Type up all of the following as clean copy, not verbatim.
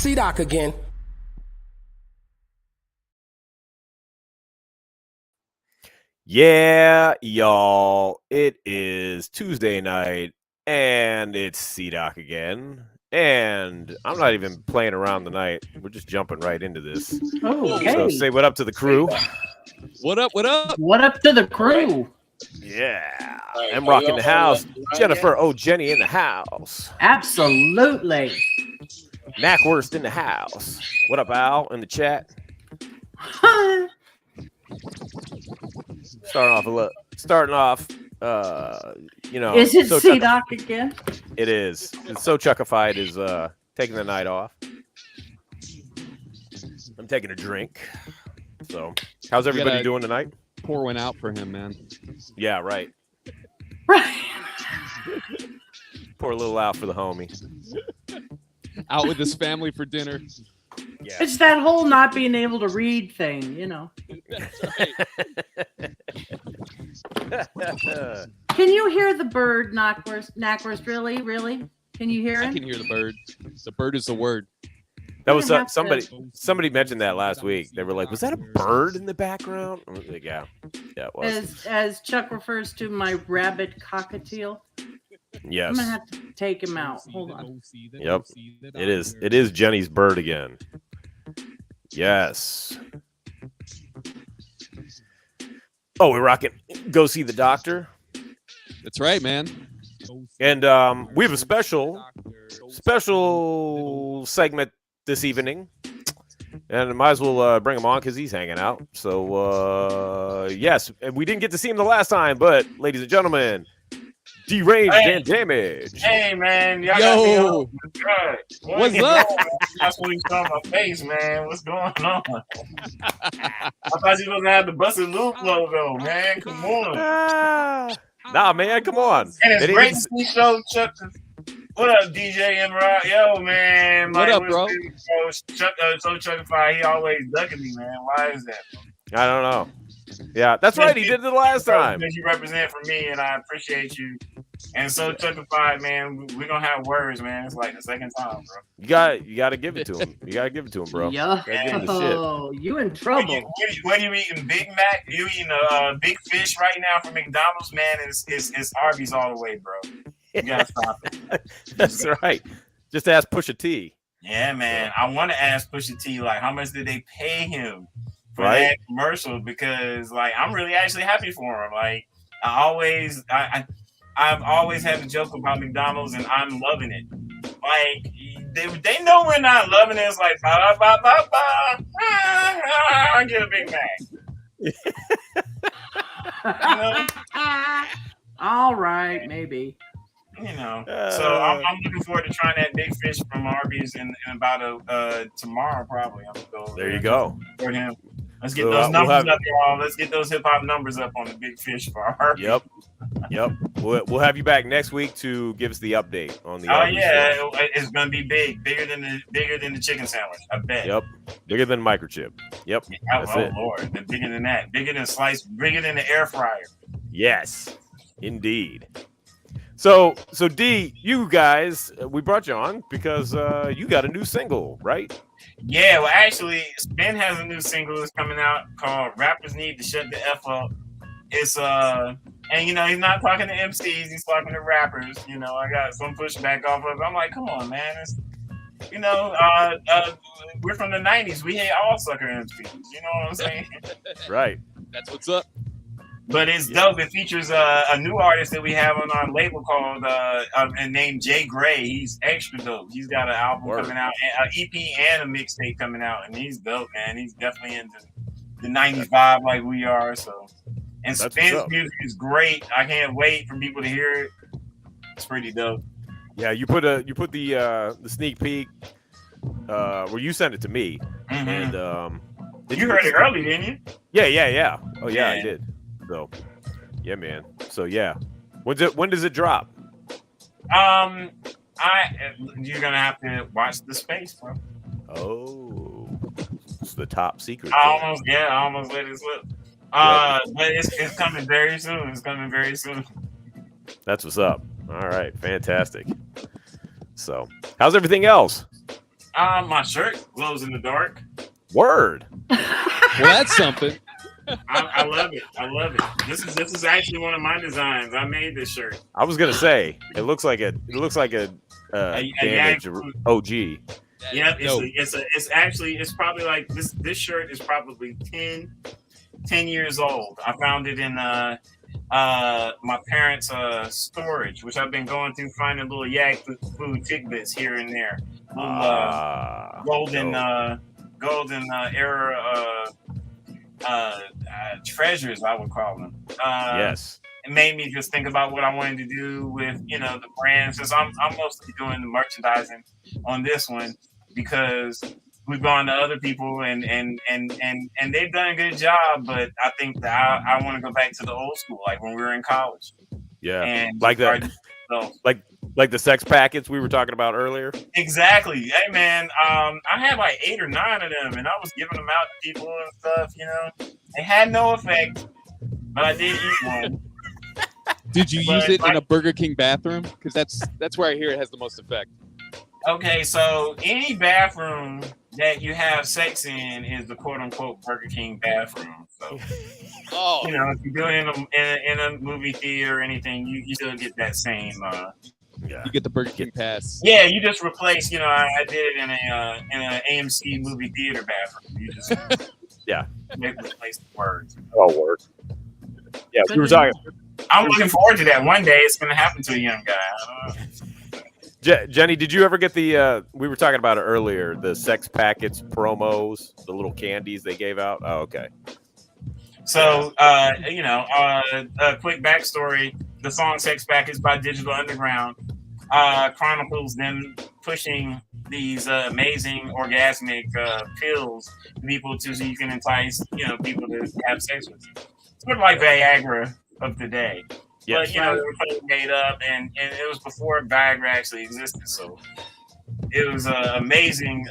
C-Doc again. Yeah, y'all, it is Tuesday night, and it's C-Doc again. And I'm not even playing around tonight. We're just jumping right into this. Okay. So say what up to the crew. What up? What up? What up to the crew? Yeah. I'm rocking the house. Jennifer Jenny in the house. Absolutely. Knackwurst in the house. What up, Al, in the chat? Starting off, Is it So C-Doc again? It is. It's So Chuckified is taking the night off. I'm taking a drink. So, how's everybody doing tonight? Pour one out for him, man. Yeah, right. Right. Pour a little out for the homie. Out with his family for dinner. Yeah. It's that whole not being able to read thing, you know. That's right. Can you hear the bird, Knackwurst? Really? Can you hear I him? can hear the bird. The bird is the word. That was somebody mentioned that last week. They were like, "Was that a bird in the background?" I was like, yeah, it was. As Chuck refers to my rabbit cockatiel. Yes. I'm gonna have to take him out. Hold on. Yep. It is. It is Jenny's bird again. Yes. Oh, we're rocking. Go see the doctor. That's right, man. And we have a special segment this evening. And I might as well bring him on because he's hanging out. So, yes, and we didn't get to see him the last time, but ladies and gentlemen, Deranged and Damaged. Hey, man. Y'all Yo. got me What's up? That's what you saw my face, man. What's going on? I thought you was going to have the Busted Loop logo, man. Come on. Nah, man, come on. And it's great to see Show Chuck. What up, DJ Emerald? Yo, man. What up, bro? Chuck, So Chuckified, he always ducking me, man. Why is that? I don't know. Yeah, that's right. He did it the last time. You represent for me, and I appreciate you. And So Chuckified, man, we're going to have words, man. It's like the second time, bro. You got to give it to him. You got to give it to him, bro. Yeah. Oh, you in trouble. What are you eating? Big Mac? You eating a big fish right now from McDonald's, man? It's Arby's all the way, bro. You got to stop it. That's right. Just ask Pusha T. Yeah, man. I want to ask Pusha T, like, how much did they pay him for Right. that commercial? Because, like, I'm really actually happy for him. Like, I've always had a joke about McDonald's, and I'm loving it. Like, they know we're not loving it. It's like, I get a Big Mac. You know? All right, maybe. You know, so I'm looking forward to trying that big fish from Arby's in about tomorrow probably. I'm gonna go There you go. for him. Let's get those numbers up, y'all. Let's get those hip hop numbers up on the big fish for Arby's. Yep. We'll have you back next week to give us the update on the. Oh Arby's yeah, show. it's gonna be bigger than the chicken sandwich. I bet. Yep, bigger than microchip. Yep. That's it. Lord, bigger than that. Bigger than bigger than the air fryer. Yes, indeed. So D, you guys, we brought you on because you got a new single, right? Yeah, well, actually, Ben has a new single that's coming out called "Rappers Need to Shut the F Up." It's and you know he's not talking to MCs, he's talking to rappers. You know, I got some pushback off of it. I'm like, come on, man. It's, you know, we're from the '90s. We hate all sucker MCs. You know what I'm saying? Right. That's what's up. But it's dope. It features a new artist that we have on our label called and named Jay Gray. He's extra dope. He's got an album coming out, an EP and a mixtape coming out, and he's dope, man. He's definitely into the '90s vibe like we are. So, and Spin's music is great. I can't wait for people to hear it. It's pretty dope. Yeah, you put the sneak peek where you sent it to me, and you heard it early, didn't you? Yeah. Oh yeah, I did. So, yeah, man. So yeah, when does it drop? You're gonna have to watch the space, bro. Oh, it's the top secret. I almost let it slip. But it's coming very soon. It's coming very soon. That's what's up. All right, fantastic. So, how's everything else? My shirt glows in the dark. Word. Well, that's something. I love it. I love it. This is actually one of my designs. I made this shirt. I was gonna say it looks like a damaged OG. Yep, Dope. it's probably like this shirt is probably 10 years old. I found it in my parents' storage, which I've been going through finding little yak food tidbits here and there. Little golden era treasures, I would call them. Yes. It made me just think about what I wanted to do with the brands. Since I'm mostly doing the merchandising on this one because we've gone to other people and they've done a good job. But I think that I want to go back to the old school, like when we were in college. Yeah. And Like that. Like the sex packets we were talking about earlier. Exactly. Hey man, I had like 8 or 9 of them, and I was giving them out to people and stuff. They had no effect, but I did eat one. Did you use it in a Burger King bathroom? Because that's where I hear it has the most effect. Okay, so any bathroom that you have sex in is the quote unquote Burger King bathroom. So, if you do it in a movie theater or anything, you still get that same. Yeah. You get the Burger King pass. Yeah, you just replace. I did it in an AMC movie theater bathroom. You just replace the words. Oh, word. Yeah, we were talking. I'm looking forward to that. One day it's going to happen to a young guy. Jenny, did you ever get the? We were talking about it earlier. The sex packets promos, the little candies they gave out. Oh, okay. So, a quick backstory: the song "Sex Packets" by Digital Underground chronicles them pushing these amazing orgasmic pills to people so you can entice people to have sex with you. Sort of like Viagra of today. Yes. But they were totally made up, and it was before Viagra actually existed. So it was amazing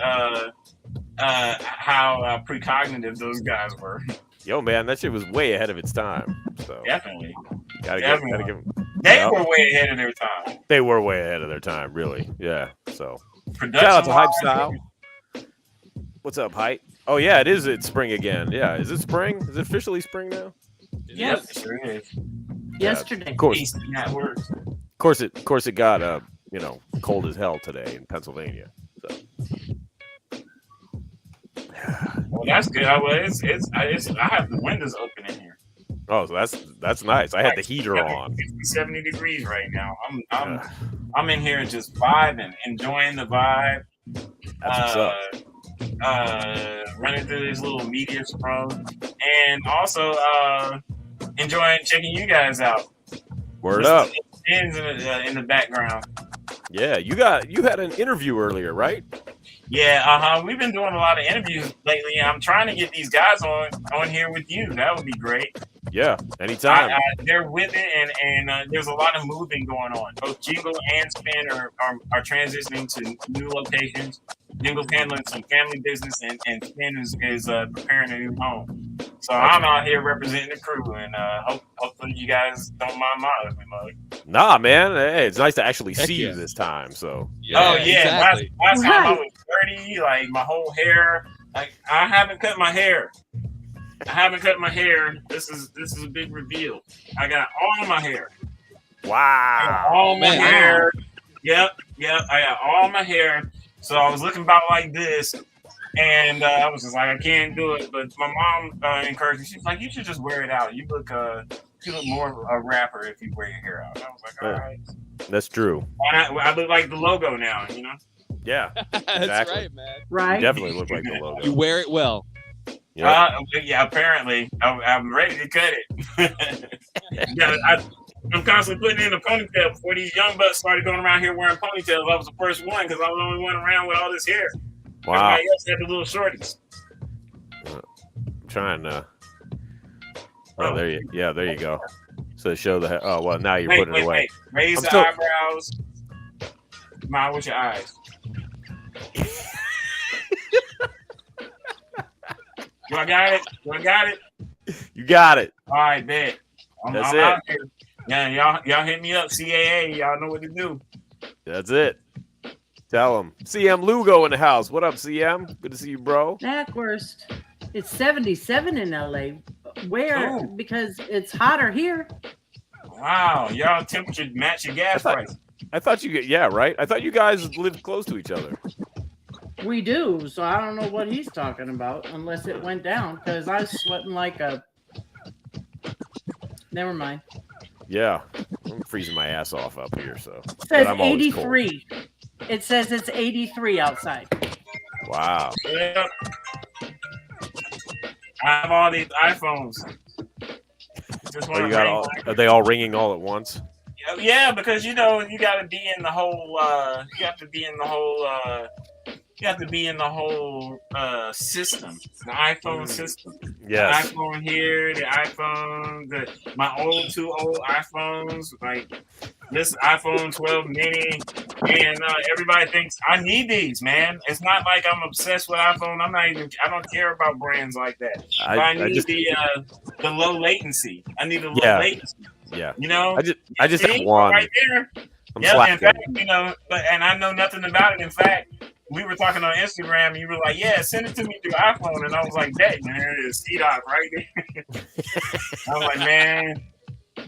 how precognitive those guys were. Yo, man, that shit was way ahead of its time. So Definitely. Gotta give them. They were way ahead of their time. They were way ahead of their time, really. Yeah. So Production shout out to Hype Style. What's up, Hype? Oh yeah, it's spring again. Yeah, is it spring? Is it officially spring now? Yes. It sure is. Yesterday. Of course it got cold as hell today in Pennsylvania. So. Well, that's good. I have the windows open in here. Oh, so that's nice. I had the heater on. 70 degrees right now. I'm in here just vibing, enjoying the vibe. That's what's up. Running through this little media scroll, and also checking you guys out. Word up. In the background. Yeah, you had an interview earlier, right? Yeah, we've been doing a lot of interviews lately. I'm trying to get these guys on here with you. That would be great. Yeah, anytime. They're with it, and there's a lot of moving going on. Both Jingle and Spin are transitioning to new locations. Jingle's handling some family business, and Spin is preparing a new home. So I'm out here representing the crew, and hopefully you guys don't mind my ugly mug. Nah, man. Hey, it's nice to actually see you this time. So yeah, exactly. last time I was 30, like my whole hair. Like I haven't cut my hair. This is a big reveal. I got all my hair. Wow. All my hair. Yep. I got all my hair. So I was looking about like this, and I was just like, I can't do it. But my mom encouraged me. She's like, you should just wear it out. You look more of a rapper if you wear your hair out. And I was like, all right. That's true. I look like the logo now, Yeah. That's Exactly. right, man. Right. You definitely look like the logo. You wear it well. Yep. Yeah, apparently. I'm ready to cut it. I'm constantly putting in a ponytail before these young bucks started going around here wearing ponytails. I was the first one because I was the only one around with all this hair. Wow. Everybody else had the little shorties. I'm trying to. Oh, there you go. So show the. Oh well, now you're putting it away. Raise the eyebrows. Smile with your eyes. Do I got it? You got it. All right, bet. I'm That's out it. here. Yeah, y'all hit me up. CAA, y'all know what to do. That's it. Tell him. CM Lugo in the house. What up, CM? Good to see you, bro. Knackwurst. It's 77 in LA. Where? Ooh. Because it's hotter here. Wow, y'all temperature match your gas price. I thought you right. I thought you guys lived close to each other. We do, so I don't know what he's talking about unless it went down because I was sweating like a. Never mind. Yeah, I'm freezing my ass off up here. So It says I'm always cold. 83. It says it's 83 outside. Wow. Yep. I have all these iPhones. Just Oh, are they all ringing all at once? Yeah, because you got to be in the whole. You have to be in the whole. You have to be in the whole system, the iPhone system. Yes. The iPhone here, the iPhone, my two old iPhones, like this iPhone 12 mini, and everybody thinks I need these, man. It's not like I'm obsessed with iPhone. I don't care about brands like that. I need the low latency. I need the low latency. Yeah. I just have one. Right there. Yeah, in fact, and I know nothing about it. In fact, we were talking on Instagram, and you were like, "Yeah, send it to me through iPhone," and I was like, "That man, it is C-Dot right there." I was like, "Man,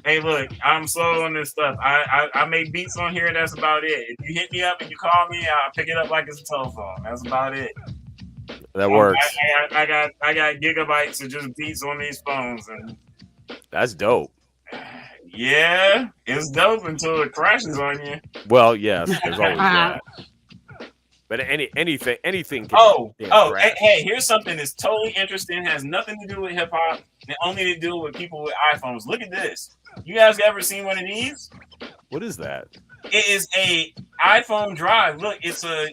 hey, look, I'm slow on this stuff. I make beats on here. That's about it. If you hit me up and you call me, I'll pick it up like it's a telephone. That's about it." That works. I got gigabytes of just beats on these phones, and that's dope. Yeah, it's dope until it crashes on you. Well, yes, there's always that. But anything can crash. Hey, here's something that's totally interesting. Has nothing to do with hip hop, and only to do with people with iPhones. Look at this. You guys ever seen one of these? What is that? It is a iPhone Drive. Look, it's a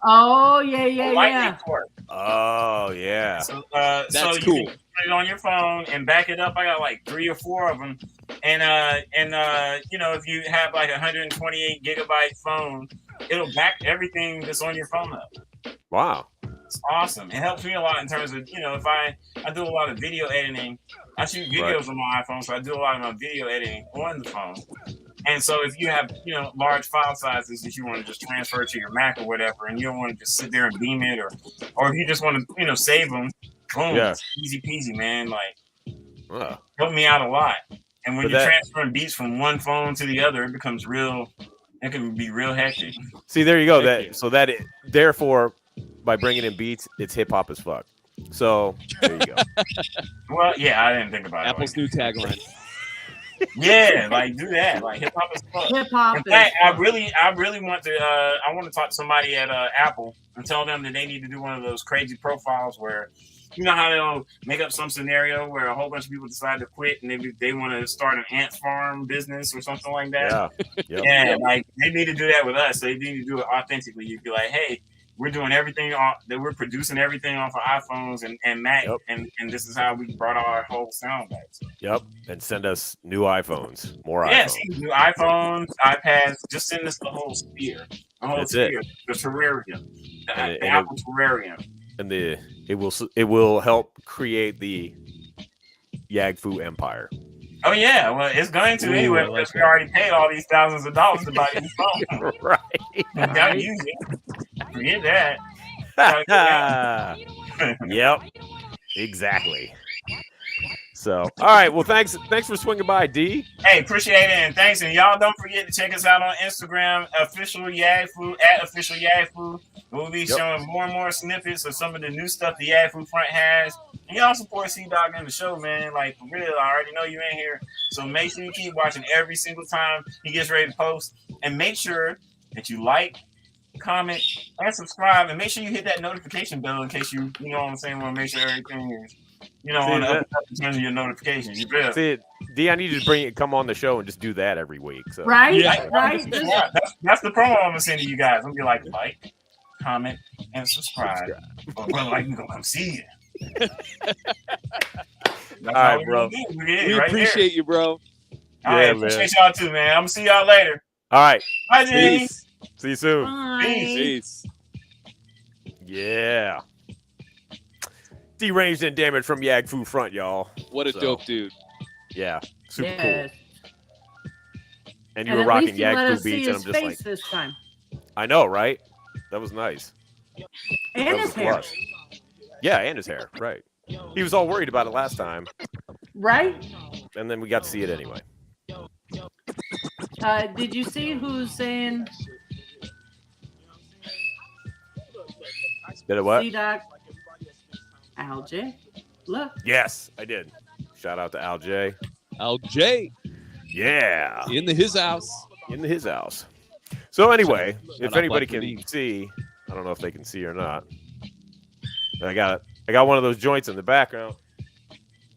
oh yeah. lightning port. Oh yeah. So, that's so cool. You can put it on your phone and back it up. I got like 3 or 4 of them, and if you have like 128 gigabyte phone, it'll back everything that's on your phone up. Wow. It's awesome. It helps me a lot in terms of, if I do a lot of video editing. I shoot videos on my iPhone, so I do a lot of my video editing on the phone. And so if you have, large file sizes that you want to just transfer to your Mac or whatever, and you don't want to just sit there and beam it, or if you just want to, save them, boom, it's easy peasy, man. Like, helped me out a lot. And when you're transferring beats from one phone to the other, it can be real hectic. See, there you go. Therefore, by bringing in beats, it's hip hop as fuck. So there you go. Well, yeah, I didn't think about Apple's new tagline. Yeah, like do that. Like hip hop is fun. Hip hop. In fact, I really want to. I want to talk to somebody at Apple and tell them that they need to do one of those crazy profiles where, you know how they'll make up some scenario where a whole bunch of people decide to quit and they want to start an ant farm business or something like that. Yeah. Yeah, like they need to do that with us. They need to do it authentically. You'd be like, hey, we're doing everything that we're producing everything off of iPhones and Mac, and this is how we brought our whole sound back. So. Yep, and send us new iPhones, more iPhones. Yes, new iPhones, iPads. Just send us the whole sphere, That's sphere, the terrarium, the Apple terrarium, and it will help create the Yagfu empire. Oh yeah, well it's going to anyway because we already paid all these thousands of dollars to buy these phones. Right. Gotta use it. Forget that. Yep. Exactly. So, all right. Well, thanks for swinging by, D. Hey, appreciate it, and thanks. And y'all don't forget to check us out on Instagram, official Yagfu at official Yagfu. We'll be showing more and more snippets of some of the new stuff the Yagfu front has. And y'all support C-Dog in the show, man. Like, for real, I already know you in here. So make sure you keep watching every single time he gets ready to post. And make sure that you like, comment, and subscribe. And make sure you hit that notification bell in case you know what I'm saying, want to make sure everything is, on the up in terms of your notifications. You feel? See, D, I need you to come on the show and just do that every week. So. Right? Yeah. Right. That's the promo I'm going to send to you guys. I'm going to be like, comment, and subscribe. Or we're going to come see you. All right, bro. We appreciate you, bro. All right, appreciate y'all too, man. I'm gonna see y'all later. All right. Bye, Jenny. See you soon. Bye. Peace. Yeah. Deranged and damaged from Yagfu front, y'all. What a dope dude. Yeah. Super Yes. cool. And you were rocking Yagfu beats, and I'm just like, this time. I know, right? That was nice. And That his was hair, plush. Yeah, and his hair. Right. He was all worried about it last time, right? and then we got to see it anyway. Did you see who's saying Did it what? C-Doc? Alj? Look. Yes, I did. Shout out to Al J. Al J Yeah, in his house. in his house. So anyway, Shout if out anybody Black can League. see, I don't know if they can see or not. I got one of those joints in the background.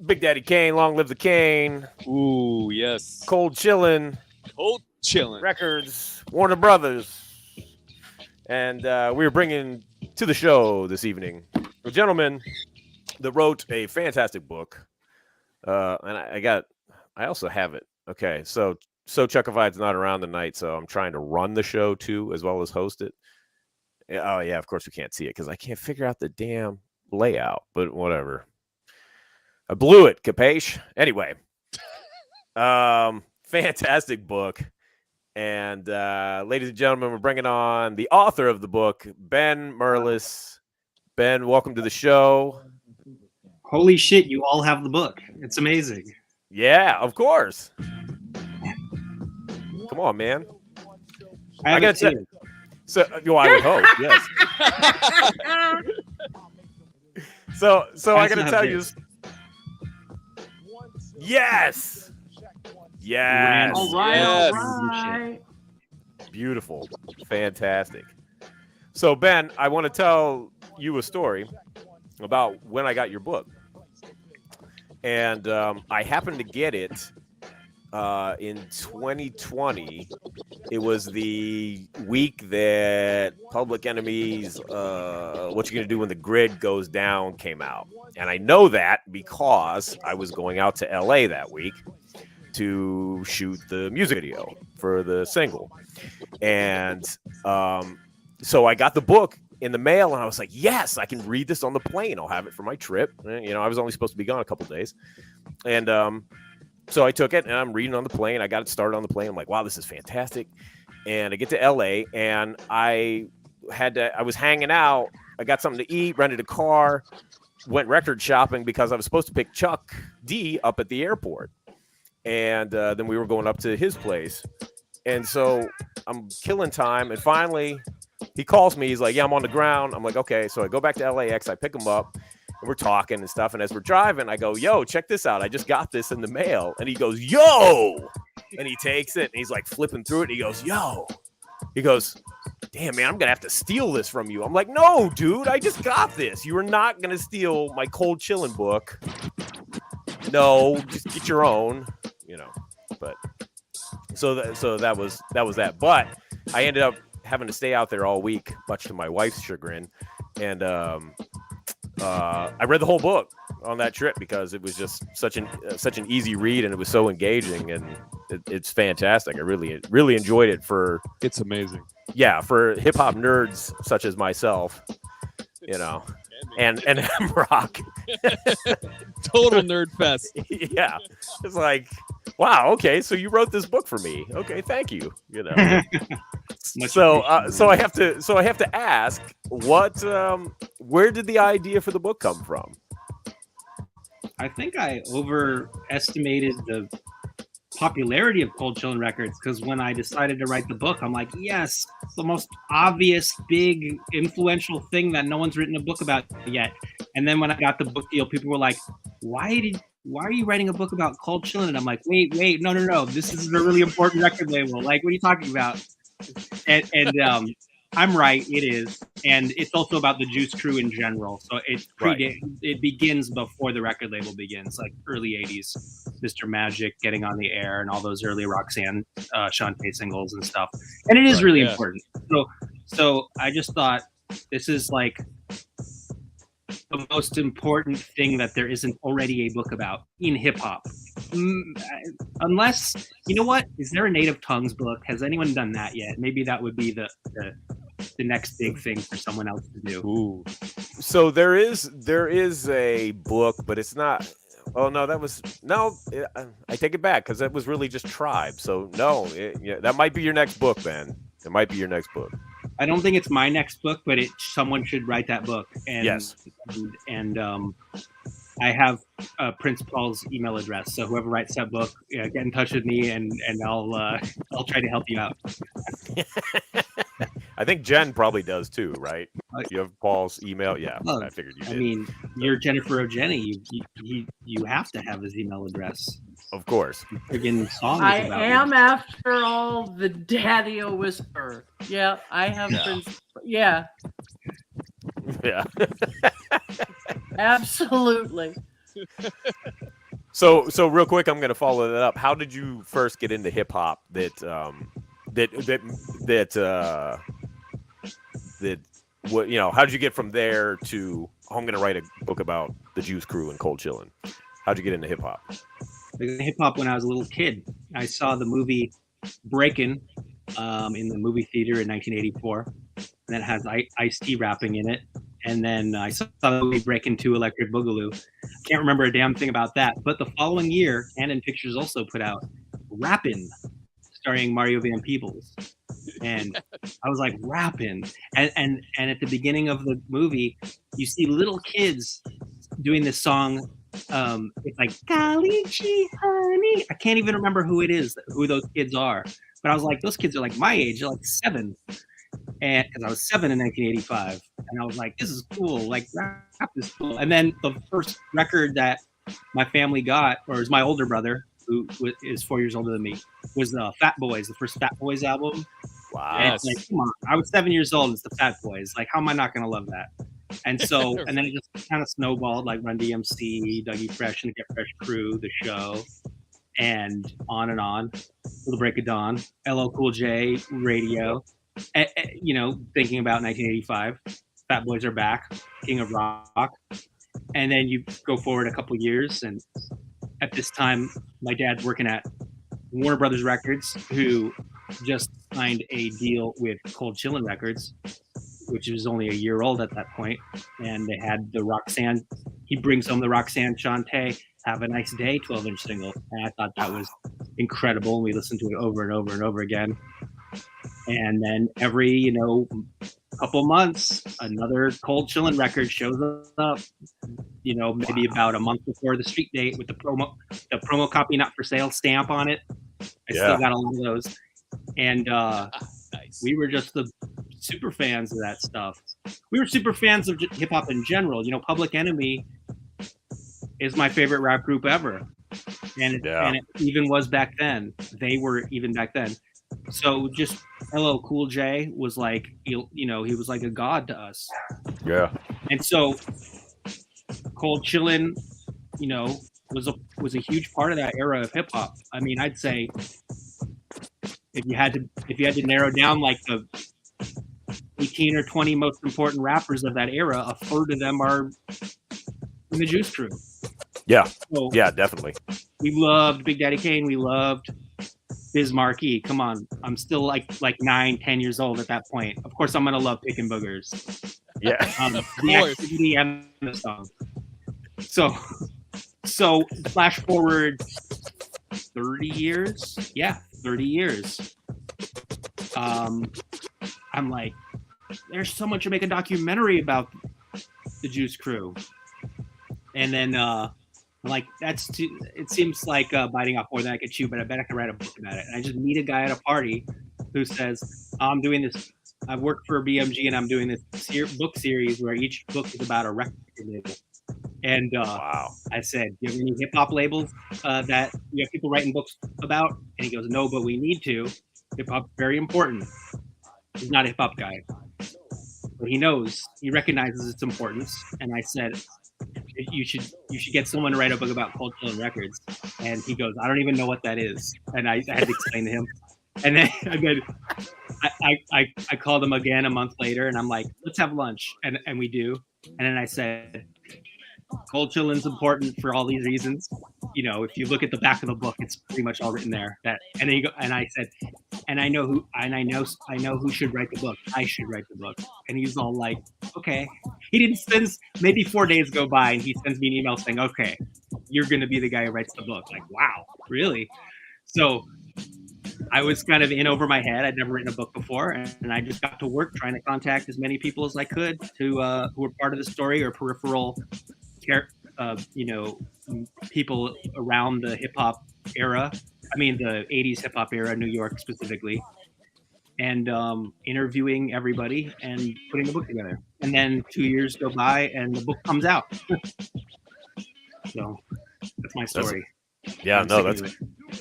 Big Daddy Kane, long live the Kane. Ooh, yes. Cold Chillin Cold chilling. Records, Warner Brothers, and we are bringing to the show this evening a gentleman that wrote a fantastic book, and I also have it. Okay, so Chuckavide's not around tonight, so I'm trying to run the show too, as well as host it. Oh yeah, of course we can't see it because I can't figure out the damn layout, but whatever. I blew it, capiche? Anyway, fantastic book. And ladies and gentlemen, we're bringing on the author of the book, Ben Merlis. Ben, welcome to the show. Holy shit, you all have the book. It's amazing. Yeah, of course. Come on, man. I gotta say, so I would hope, yes. So I gotta tell you. Yes. Yes. All right, Yes. all right. Beautiful. Fantastic. So, Ben, I want to tell you a story about when I got your book. And I happened to get it in 2020. It was the week that Public Enemy's What You Gonna Do When the Grid Goes Down came out. And I know that because I was going out to LA that week to shoot the music video for the single. And so I got the book in the mail and I was like, yes, I can read this on the plane. I'll have it for my trip. You know, I was only supposed to be gone a couple days. And so I took it and I'm reading on the plane. I got it started on the plane. I'm like, wow, this is fantastic. And I get to LA and I was hanging out. I got something to eat, rented a car, went record shopping because I was supposed to pick Chuck D up at the airport. And then we were going up to his place. And so I'm killing time. And finally, he calls me. He's like, yeah, I'm on the ground. I'm like, okay. So I go back to LAX. I pick him up. And we're talking and stuff. And as we're driving, I go, yo, check this out. I just got this in the mail. And he goes, yo. And he takes it. And he's like flipping through it. And he goes, yo. He goes, damn, man, I'm going to have to steal this from you. I'm like, no, dude, I just got this. You are not going to steal my Cold Chillin' book. No, just get your own. You know, but so that was that. But I ended up having to stay out there all week, much to my wife's chagrin. And I read the whole book on that trip because it was just such an easy read and it was so engaging and it's fantastic. I really enjoyed it It's amazing. for hip hop nerds such as myself, you know, and rock. Total nerd fest. Yeah, it's like, wow, okay, so you wrote this book for me. Okay, thank you. You know. So I have to ask, what where did the idea for the book come from? I think I overestimated the popularity of Cold Chillin' Records because when I decided to write the book, I'm like, yes, it's the most obvious, big, influential thing that no one's written a book about yet. And then when I got the book deal, people were like, why are you writing a book about Cold Chillin'? And I'm like, wait, no. This is a really important record label. Like, what are you talking about? And I'm right, it is. And it's also about the Juice Crew in general. So it begins before the record label begins, like early 80s. Mr. Magic getting on the air and all those early Roxanne Shantae singles and stuff. And it is really important. So I just thought this is like the most important thing that there isn't already a book about in hip hop. Unless, you know what? Is there a Native Tongues book? Has anyone done that yet? Maybe that would be the next big thing for someone else to do. Ooh. So there is a book, but it's not. Oh no, I take it back because that was really just Tribe. So no, that might be your next book, Ben. It might be your next book. I don't think it's my next book, but someone should write that book. And, Yes. And I have Prince Paul's email address, so whoever writes that book, get in touch with me, and I'll try to help you out. I think Jen probably does too, right? You have Paul's email. Yeah, Well, I figured you did. I mean, you're Jennifer O'Jenny. You have to have his email address. Of course. Friggin' songs I about am, him. after all, the daddy-o whisperer. Yeah, I have Prince. Yeah, Yeah. absolutely. So real quick, I'm gonna follow that up. How did you first get into hip hop? What how did you get from there to I'm gonna write a book about the Juice Crew and Cold Chillin'? How'd you get into hip hop? Hip hop when I was a little kid. I saw the movie Breakin' in the movie theater in 1984. And that has Ice-T rapping in it. And then I saw the movie Breakin' 2 Electric Boogaloo. Can't remember a damn thing about that. But the following year, Canon Pictures also put out Rappin', starring Mario Van Peebles. And I was like, rapping. And at the beginning of the movie, you see little kids doing this song. It's like golly gee honey. I can't even remember who those kids are. But I was like, those kids are like my age, they're like 7. And because I was 7 in 1985, and I was like, this is cool. Like rap is cool. And then the first record that my family got, or it was my older brother, who is 4 years older than me, was the Fat Boys, the first Fat Boys album. Wow. And it's like, come on, I was 7 years old. It's the Fat Boys. Like, how am I not going to love that? And so, and then it just kind of snowballed, like Run DMC, Dougie Fresh and the Get Fresh Crew, the show, and on, till the break of dawn. LL Cool J, radio. Thinking about 1985, Fat Boys Are Back, King of Rock. And then you go forward a couple years, and at this time, my dad's working at Warner Brothers Records, who just signed a deal with Cold Chillin' Records, which was only a year old at that point. And they had the Roxanne, he brings home the Roxanne Shante, Have a Nice Day 12-inch single. And I thought that was incredible. We listened to it over and over and over again. And then every, couple months, another Cold Chillin' record shows up, maybe about a month before the street date with the promo copy not for sale stamp on it. I still got a lot of those. And Nice. we were just the super fans of that stuff. We were super fans of hip hop in general. Public Enemy is my favorite rap group ever. And it even was back then. They were even back then. So just LL Cool J was like, he was like a god to us. Yeah. And so Cold Chillin', was a huge part of that era of hip hop. I mean, I'd say if you had to narrow down like the 18 or 20 most important rappers of that era, a third of them are in the Juice Crew. Yeah. So Yeah, definitely. we loved Big Daddy Kane. We loved Biz Markie. Come on, I'm still like 9-10 years old at that point. Of course, I'm gonna love Pickin' Boogers. Yeah. The activity and the song. So flash forward 30 years. Yeah, 30 years. I'm like, there's so much to make a documentary about the Juice Crew, and then I'm like, that's too. It seems like biting off more than I could chew, but I bet I could write a book about it. And I just meet a guy at a party who says, I'm doing this. I work for BMG, and I'm doing this book series where each book is about a record label. And Wow. I said, do you have any hip hop labels that you have people writing books about? And he goes, no, but we need to. Hip hop very important. He's not a hip hop guy, but he recognizes its importance. And I said, you should get someone to write a book about Cold Chillin' Records. And he goes, I don't even know what that is. And I had to explain to him. And then I called him again a month later, and I'm like, let's have lunch. And we do. And then I said, Cold Chillin's important for all these reasons. If you look at the back of the book, it's pretty much all written there. And then I said, and I know who should write the book. I should write the book. And he's all like, okay. He didn't spend, maybe 4 days go by, and he sends me an email saying, okay, you're going to be the guy who writes the book. Like, wow, really? So I was kind of in over my head. I'd never written a book before, and I just got to work trying to contact as many people as I could to who were part of the story or peripheral, people around the hip hop era. I mean, the '80s hip hop era, New York specifically, and interviewing everybody and putting the book together. And then 2 years go by, and the book comes out. So that's my story. Yeah, no,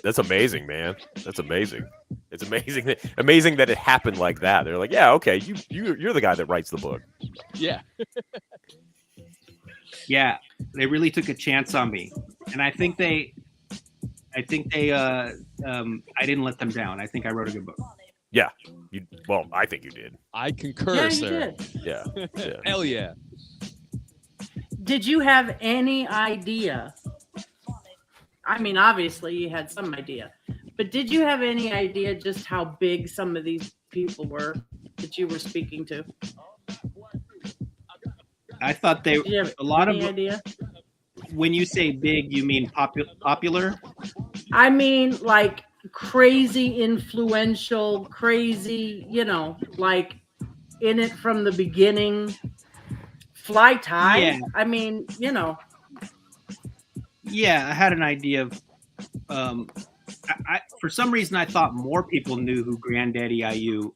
that's amazing, man. That's amazing. It's amazing that it happened like that. They're like, yeah, okay, you're the guy that writes the book. Yeah. Yeah, they really took a chance on me, and I think they I didn't let them down. I think I wrote a good book. Yeah, I think you did. I concur, Yeah, you sir. did. Yeah. Hell yeah. Did you have any idea? I mean, obviously you had some idea, but did you have any idea just how big some of these people were that you were speaking to? I thought Did you have a lot any of idea? when you say big, you mean popular? I mean, like crazy influential, crazy, like in it from the beginning. Fly tie. Yeah. I mean, Yeah, I had an idea of. I for some reason I thought more people knew who Granddaddy IU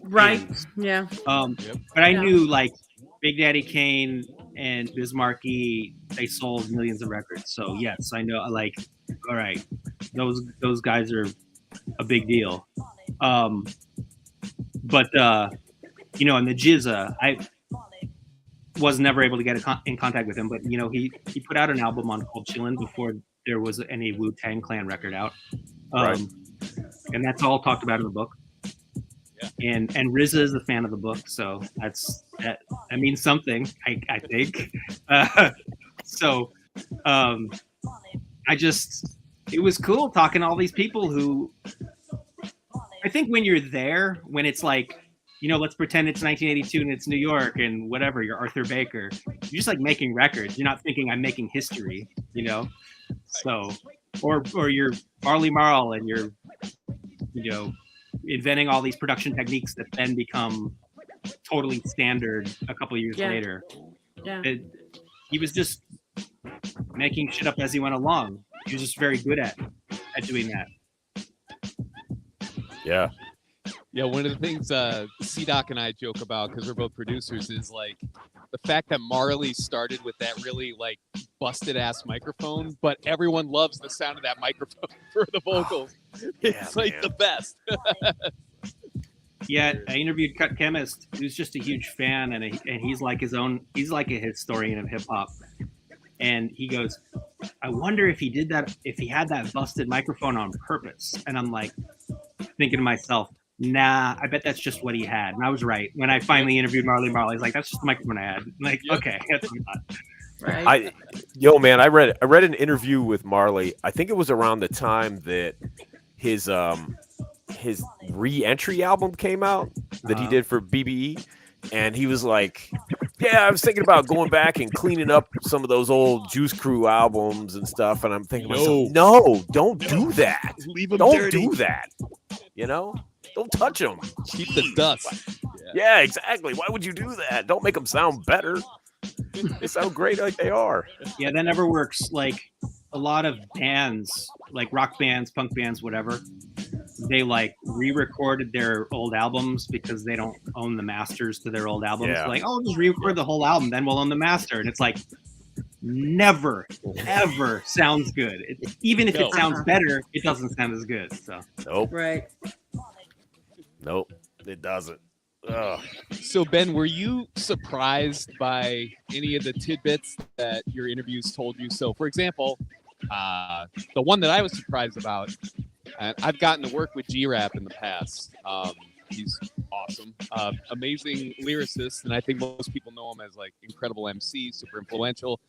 right? is. Yeah. But I knew like Big Daddy Kane and Bismarcky, they sold millions of records. So yes, I know. Like, all right, those guys are a big deal. But in the Jizza, I was never able to get in contact with him. But he put out an album called Chillin before there was any Wu-Tang Clan record out. Right. And that's all talked about in the book. Yeah. And RZA is a fan of the book, so that means something. I think. It was cool talking to all these people who. I think when you're there, when it's like, let's pretend it's 1982 and it's New York and whatever, you're Arthur Baker. You're just like making records. You're not thinking I'm making history, So, or you're Marley Marl and you're, inventing all these production techniques that then become totally standard a couple of years later. Yeah. He was just making shit up as he went along. He was just very good at doing that. Yeah. Yeah, one of the things C-Doc and I joke about, because we're both producers, is like the fact that Marley started with that really like busted ass microphone, but everyone loves the sound of that microphone for the vocals. It's like the best. Yeah, I interviewed Cut Chemist, who's just a huge fan, and he's like he's like a historian of hip hop. And he goes, I wonder if he did that, if he had that busted microphone on purpose. And I'm like, thinking to myself, nah, I bet that's just what he had. And I was right. When I finally interviewed Marley Marl, he's like, that's just the microphone I had. I'm like, okay, that's what I thought. Right. I read an interview with Marley. I think it was around the time that his re-entry album came out that he did for BBE, and he was like, yeah, I was thinking about going back and cleaning up some of those old Juice Crew albums and stuff, and I'm thinking to myself, no, don't do that. Leave them Don't dirty. do that. Don't touch them. Keep the dust. Yeah, exactly. Why would you do that? Don't make them sound better. They sound great like they are. Yeah, that never works. Like a lot of bands, like rock bands, punk bands, whatever, they like re-recorded their old albums because they don't own the masters to their old albums. Yeah. Like, just re-record the whole album, then we'll own the master. And it's like, never, ever sounds good. Even if it sounds better, it doesn't sound as good. So Nope. Right. Nope. It doesn't. Ugh. So, Ben, were you surprised by any of the tidbits that your interviews told you? So, for example, the one that I was surprised about, and I've gotten to work with G-Rap in the past. He's awesome, amazing lyricist, and I think most people know him as like incredible MC, super influential.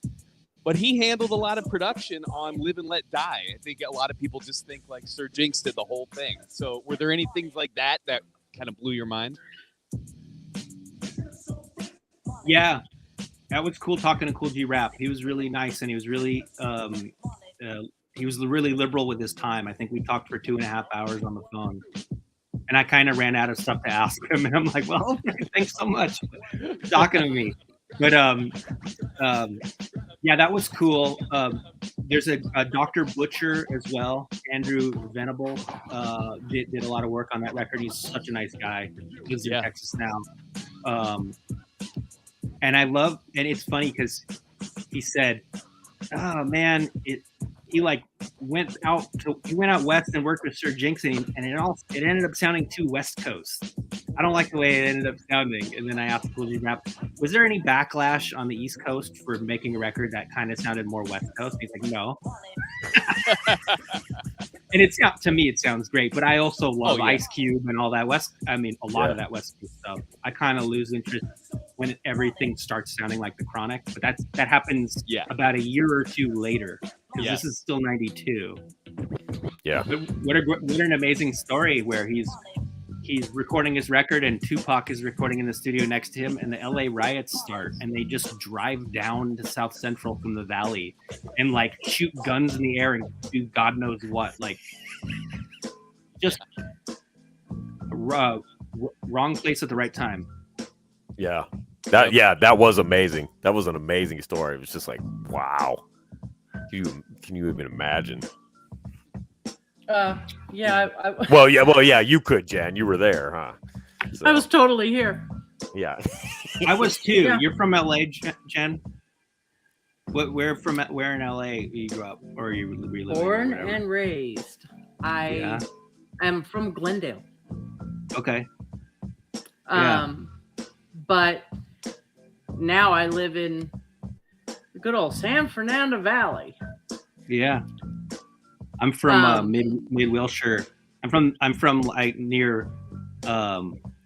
But he handled a lot of production on Live and Let Die. I think a lot of people just think like Sir Jinx did the whole thing. So, were there any things like that kind of blew your mind? yeah, that was cool talking to Cool G Rap. He was really nice, and he was really he was really liberal with his time. I think we talked for 2.5 hours on the phone, and I kind of ran out of stuff to ask him. And I'm like, well, thanks so much for talking to me. But yeah, that was cool. There's a Dr. Butcher as well. Andrew Venable did a lot of work on that record. He's such a nice guy. He lives in Texas now. And I love, and it's funny because he said, "Oh man, he like went out west and worked with Sir Jinx, and it ended up sounding too West Coast. I don't like the way it ended up sounding." And then I asked, was there any backlash on the East Coast for making a record that kind of sounded more West Coast? And he's like, no. And it's not, to me, it sounds great, but I also love Ice Cube and all that a lot of that West Coast stuff. I kind of lose interest when everything starts sounding like The Chronic, but that happens about a year or two later, because this is still 92. Yeah. But what an amazing story where he's recording his record and Tupac is recording in the studio next to him, and the LA riots start, and they just drive down to South Central from the Valley and like shoot guns in the air and do God knows what, like just wrong place at the right time. Yeah. That was amazing. That was an amazing story. It was just like, wow. Can you even imagine? Yeah. Well, you could, Jan. You were there, huh? So, I was totally here. Yeah. I was too. Yeah. You're from LA, Jen? Where in LA you grew up, or you living? Born and raised. I am from Glendale. Okay. But now I live in the good old San Fernando Valley. Yeah. I'm from mid Wilshire. I'm from like near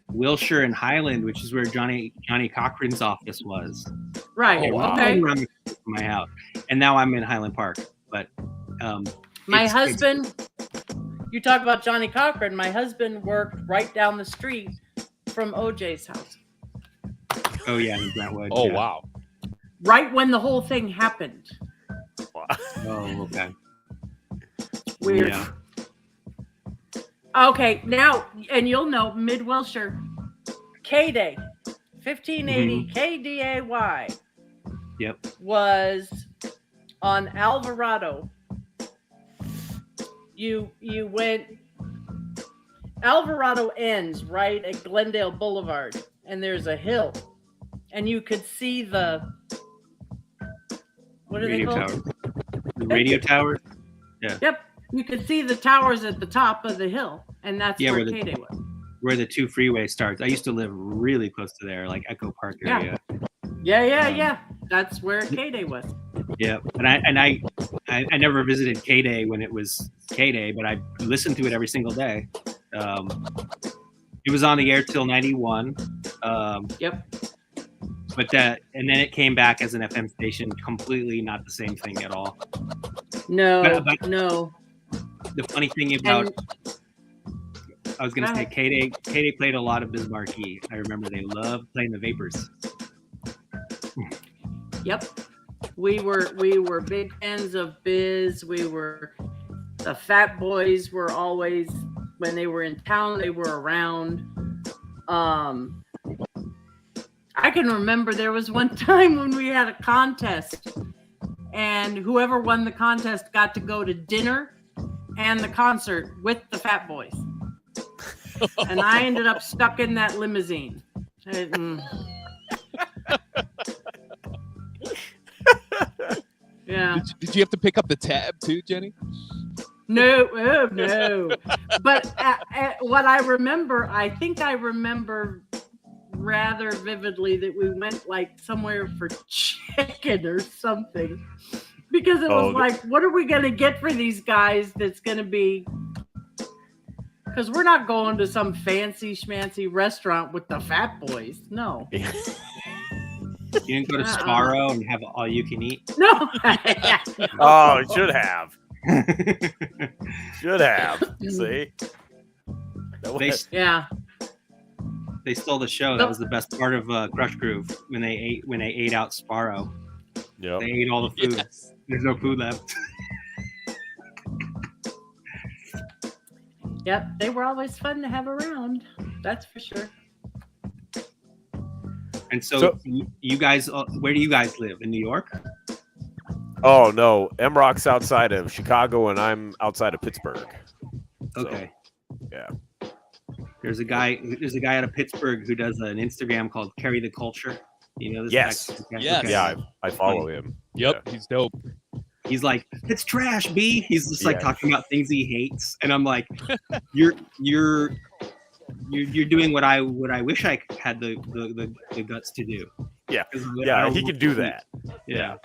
Wilshire and Highland, which is where Johnny Cochran's office was. Right. Oh, wow. Okay. Around my house, and now I'm in Highland Park. But my husband, you talk about Johnny Cochran. My husband worked right down the street from OJ's house. Oh yeah, in Brentwood. Oh yeah. wow! Right when the whole thing happened. Oh okay. Weird. Yeah. Okay, now, and you'll know Mid Wilshire, K-Day, 1580 KDAY. Yep. Was on Alvarado. You went. Alvarado ends right at Glendale Boulevard, and there's a hill, and you could see the. What are they called? Tower. The radio tower. Yeah. Yep. You could see the towers at the top of the hill, and that's where K-Day was. Where the 2 freeway starts. I used to live really close to there, like Echo Park area. Yeah. That's where K-Day was. Yeah, and I never visited K-Day when it was K-Day, but I listened to it every single day. It was on the air till 91. Yep. But and then it came back as an FM station, completely not the same thing at all. No, but no. The funny thing about, I was going to say, K-Day played a lot of Biz Markie. I remember they loved playing the Vapors. Yep. We were big fans of Biz. The Fat Boys were always, when they were in town, they were around. I can remember there was one time when we had a contest, and whoever won the contest got to go to dinner and the concert with the Fat Boys. And I ended up stuck in that limousine. Yeah. Did you have to pick up the tab too, Jenny? No. But what I remember, I think I remember rather vividly that we went like somewhere for chicken or something, because it was like, what are we going to get for these guys that's going to be, because we're not going to some fancy schmancy restaurant with the Fat Boys. No. You didn't go to Sparrow and have all you can eat? No. Oh, it should have. See? They stole the show. That was the best part of Crush Groove, when they ate out Sparrow. Yep. They ate all the food. Yes. There's no food left. Yep, they were always fun to have around. That's for sure. And so you guys, where do you guys live? In New York? Oh no, M-Rock's outside of Chicago, and I'm outside of Pittsburgh. Okay. So, yeah. There's a guy out of Pittsburgh who does an Instagram called Carry the Culture. You know this? Yes. guy? Yes. Okay. Yeah, I follow him. Yep, Yeah. he's dope. He's like, it's trash, B. He's just like Yeah. talking about things he hates, and I'm like, you're doing what I wish I had the guts to do. Yeah. 'Cause I Yeah, don't he want can do to- that. Yeah.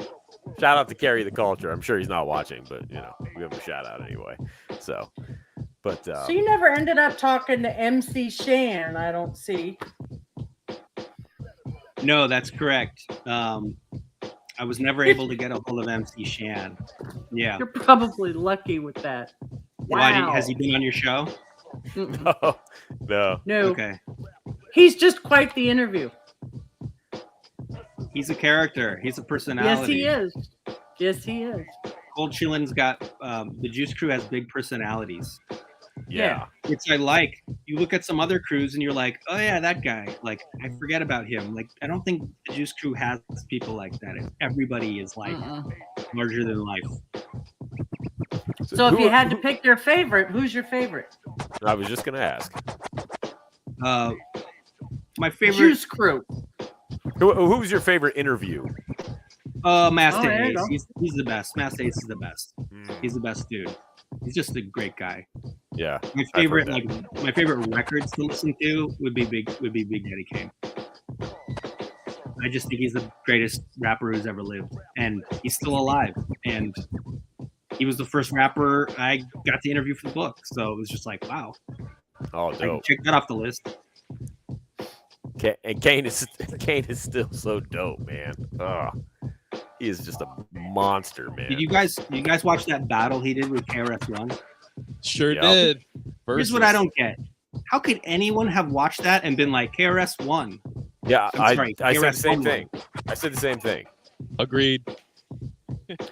Shout out to Carry the Culture. I'm sure he's not watching, but we give him a shout out anyway. So, but So you never ended up talking to MC Shan, I don't see. No, that's correct. I was never able to get a hold of MC Shan. Yeah. You're probably lucky with that. Why Wow. has he been on your show? Mm-mm. no. No, Okay. he's just quite the interview. He's a character. He's a Yes, personality. he is. Yes, he is. Cold Chillin's got the Juice Crew has big personalities, Yeah. which I like. You look at some other crews and you're like, oh yeah, that guy. Like I forget about him. Like I don't think the Juice Crew has people like that. Everybody is like Mm-mm. larger than life. So if who- you had to pick your favorite, who's your favorite? I was just gonna ask. My favorite, Juice Crew. Who's your favorite interview? Master there you Ace. go. He's the best. Master Ace is the best. Mm, He's the best dude. He's just a great guy. yeah. My I've favorite, heard my favorite records to listen to would be Big Daddy Kane. I just think he's the greatest rapper who's ever lived, and he's still alive. And he was the first rapper I got to interview for the book, so it was just like, wow, Oh, I can dope. check that off the list. And Kane is still so dope, man. Oh, he is just a monster, man. Did you guys watch that battle he did with KRS-One? Sure Yep. did. Here's what I don't get: how could anyone have watched that and been like, KRS-One? Yeah, I'm sorry, I said the same KRS-One. thing. I said the same thing. Agreed.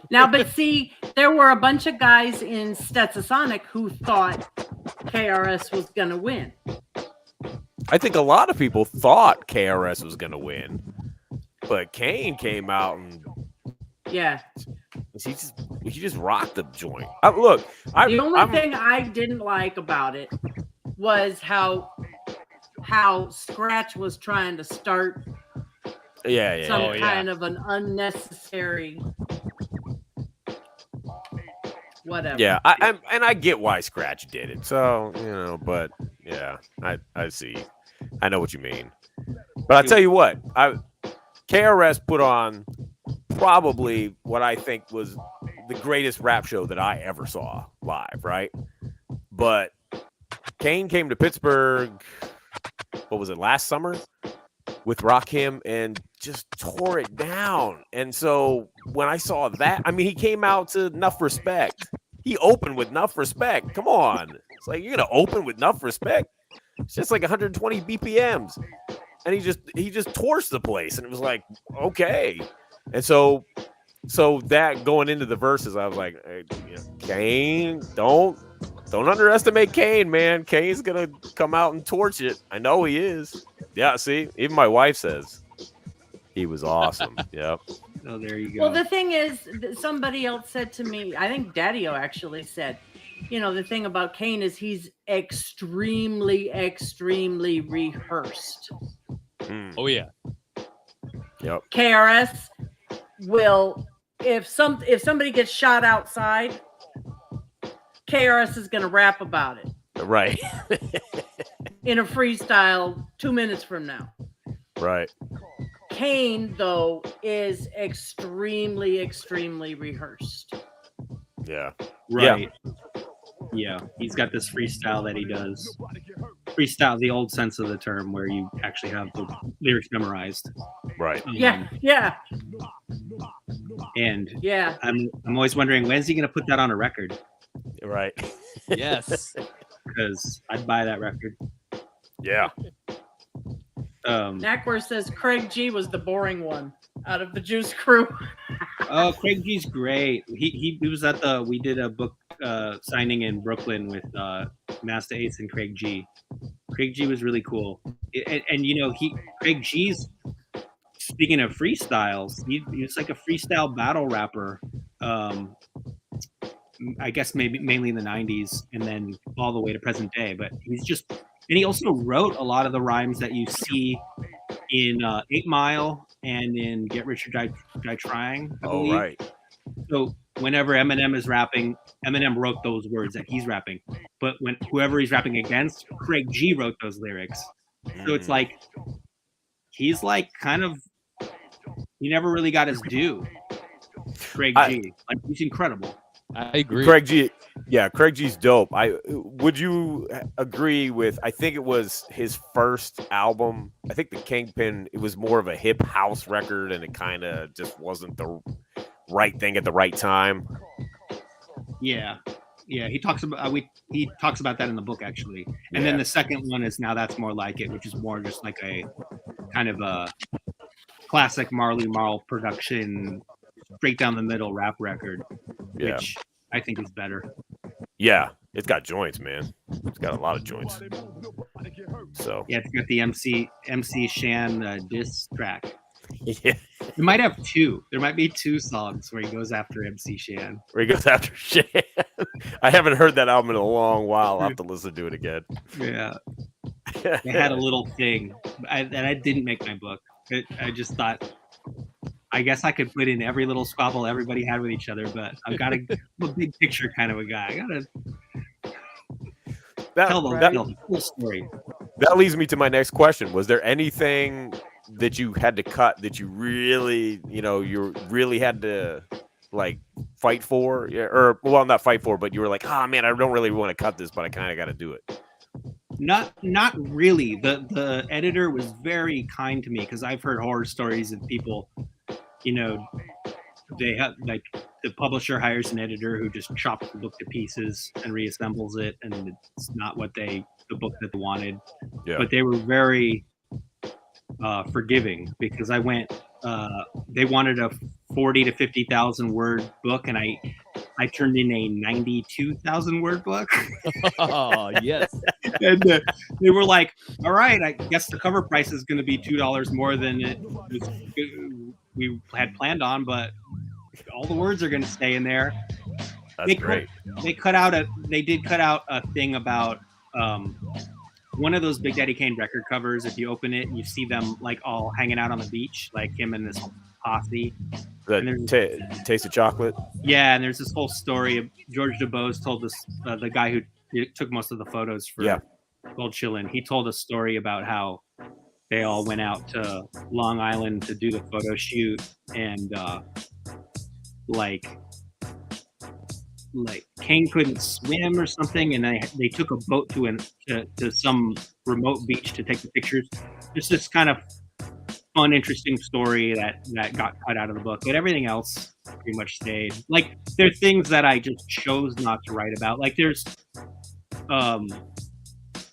Now, but see, there were a bunch of guys in Stetsasonic who thought KRS was going to win. I think a lot of people thought KRS was gonna win, but Kane came out and Yeah. he just rocked the joint. Look, The only thing I didn't like about it was how Scratch was trying to start yeah. some Oh, yeah. kind of an unnecessary whatever. Yeah, I get why Scratch did it. So but yeah, I see. I know what you mean. But I tell you what, KRS put on probably what I think was the greatest rap show that I ever saw live. Right, but Kane came to Pittsburgh. What was it, last summer? With Rakim and just tore it down. And so when I saw that, I mean, he came out to Enough Respect. He opened with Enough Respect. Come on. It's like, you're going to open with Enough Respect? It's just like 120 BPMs. And he just torched the place. And it was like, okay. And so that going into the verses, I was like, hey, Kane, don't underestimate Kane, man. Kane's going to come out and torch it. I know he is. Yeah, see, even my wife says he was awesome. Yep. Oh, there you go. Well, the thing is, somebody else said to me, I think Daddy-O actually said, the thing about Kane is he's extremely, extremely rehearsed. Mm, Oh yeah. yep. KRS will, if somebody gets shot outside, KRS is going to rap about it Right. in a freestyle 2 minutes from now. Right. Kane, though, is extremely, extremely rehearsed. Yeah. Right. Yeah. He's got this freestyle that he does. Freestyle, the old sense of the term, where you actually have the lyrics memorized. Right. Yeah. And Yeah. I'm always wondering, when's he going to put that on a record? Right. Yes. Because I'd buy that record. Yeah. Nackwer says Craig G was the boring one out of the Juice Crew. Oh, Craig G's great. He was at we did a book signing in Brooklyn with Masta Ace and Craig G. Craig G was really cool, and you know Craig G's. Speaking of freestyles, he was like a freestyle battle rapper. I guess maybe mainly in the '90s, and then all the way to present day. But he's just, and he also wrote a lot of the rhymes that you see in 8 Mile and in Get Rich or Die Trying. I believe. right. So whenever Eminem is rapping, Eminem wrote those words that he's rapping. But when whoever he's rapping against, Craig G wrote those lyrics. So it's like he's like kind of, he never really got his due. Craig G, like he's incredible. I agree. Craig G, yeah, Craig G's dope. Would you agree with? I think it was his first album. I think the Kingpin. It was more of a hip house record, and it kind of just wasn't the right thing at the right time. Yeah, he talks about he talks about that in the book actually. And then the second one is Now That's More Like It, which is more just like a kind of a classic Marley Marl production, straight down the middle rap record, which I think is better. Yeah, it's got joints, man. It's got a lot of joints. So yeah, it's got the MC Shan diss track. Yeah, it might have two. There might be two songs where he goes after MC Shan. Where he goes after Shan. I haven't heard that album in a long while. I'll have to listen to it again. Yeah, it had a little thing, and I didn't make my book. I just thought, I guess I could put in every little squabble everybody had with each other, but I'm a big picture kind of a guy. I gotta tell the full story. That leads me to my next question. Was there anything that you had to cut that you really, you really had to like fight for, or well, not fight for, but you were like, man, I don't really want to cut this, but I kind of got to do it. Not really. The editor was very kind to me because I've heard horror stories of people, they have like the publisher hires an editor who just chops the book to pieces and reassembles it, and it's not the book that they wanted. Yeah. But they were very forgiving because I went. They wanted a 40 to 50,000 word book, and I turned in a 92,000 word book. Oh, yes. And they were like, all right, I guess the cover price is going to be $2 more than we had planned on, but all the words are going to stay in there. That's great. They did cut out a thing about one of those Big Daddy Kane record covers. If you open it and you see them like all hanging out on the beach, like him and this posse. Taste of Chocolate. Yeah, and there's this whole story of George DuBose told us, the guy who took most of the photos for Gold Chillin. He told a story about how they all went out to Long Island to do the photo shoot, and like Kane couldn't swim or something, and they took a boat to some remote beach to take the pictures. Just this kind of fun, interesting story that got cut out of the book, but everything else pretty much stayed. Like there are things that I just chose not to write about. Like there's,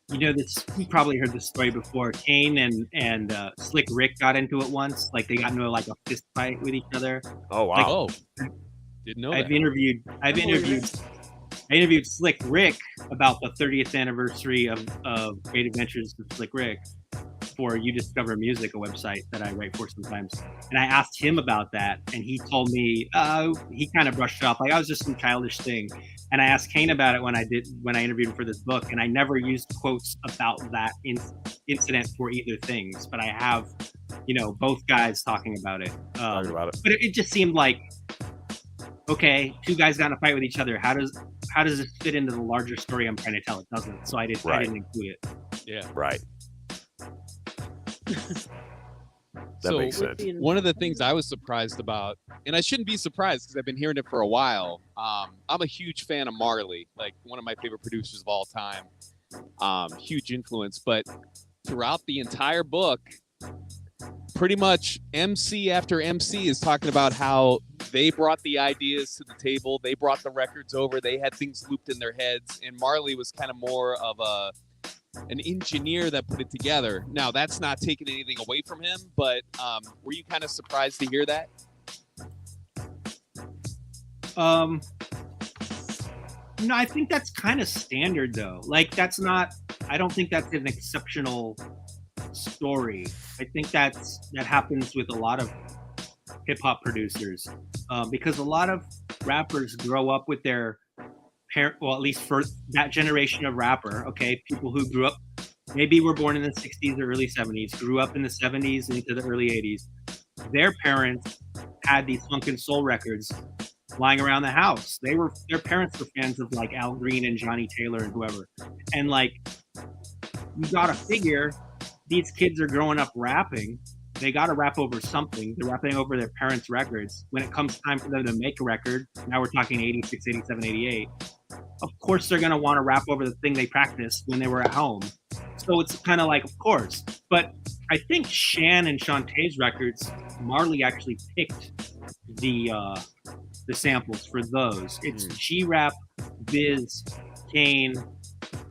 this, you probably heard this story before. Kane and Slick Rick got into it once. Like they got into like a fist fight with each other. Oh wow! Didn't know. I've interviewed Slick Rick about the 30th anniversary of Great Adventures with Slick Rick for You Discover Music, a website that I write for sometimes. And I asked him about that, and he told me he kind of brushed it off like I was just some childish thing. And I asked Kane about it when I interviewed him for this book, and I never used quotes about that incident for either things, but I have, both guys talking about it. Talking about it. But it just seemed like, okay, two guys got in a fight with each other. How does this fit into the larger story I'm trying to tell? It doesn't. So I didn't include it. Yeah. Right. That makes sense. One of the things I was surprised about, and I shouldn't be surprised because I've been hearing it for a while. I'm a huge fan of Marley, like one of my favorite producers of all time. Huge influence, but throughout the entire book, pretty much MC after MC is talking about how they brought the ideas to the table. They brought the records over. They had things looped in their heads. And Marley was kind of more of an engineer that put it together. Now, that's not taking anything away from him, but were you kind of surprised to hear that? No, I think that's kind of standard though. Like that's not. I don't think that's an exceptional story. I think that happens with a lot of hip hop producers because a lot of rappers grow up with their parent. Well, at least for that generation of rapper, okay, people who grew up, maybe were born in the 60s or early 70s, grew up in the 70s into the early 80s. Their parents had these funk and soul records lying around the house. Their parents were fans of like Al Green and Johnny Taylor and whoever. And like, you gotta figure these kids are growing up rapping. They gotta rap over something. They're rapping over their parents' records. When it comes time for them to make a record, now we're talking 86, 87, 88. Of course, they're gonna want to rap over the thing they practiced when they were at home. So it's kind of like, of course. But I think Shan and Shantae's records, Marley actually picked the samples for those. It's G-Rap, Biz, Kane,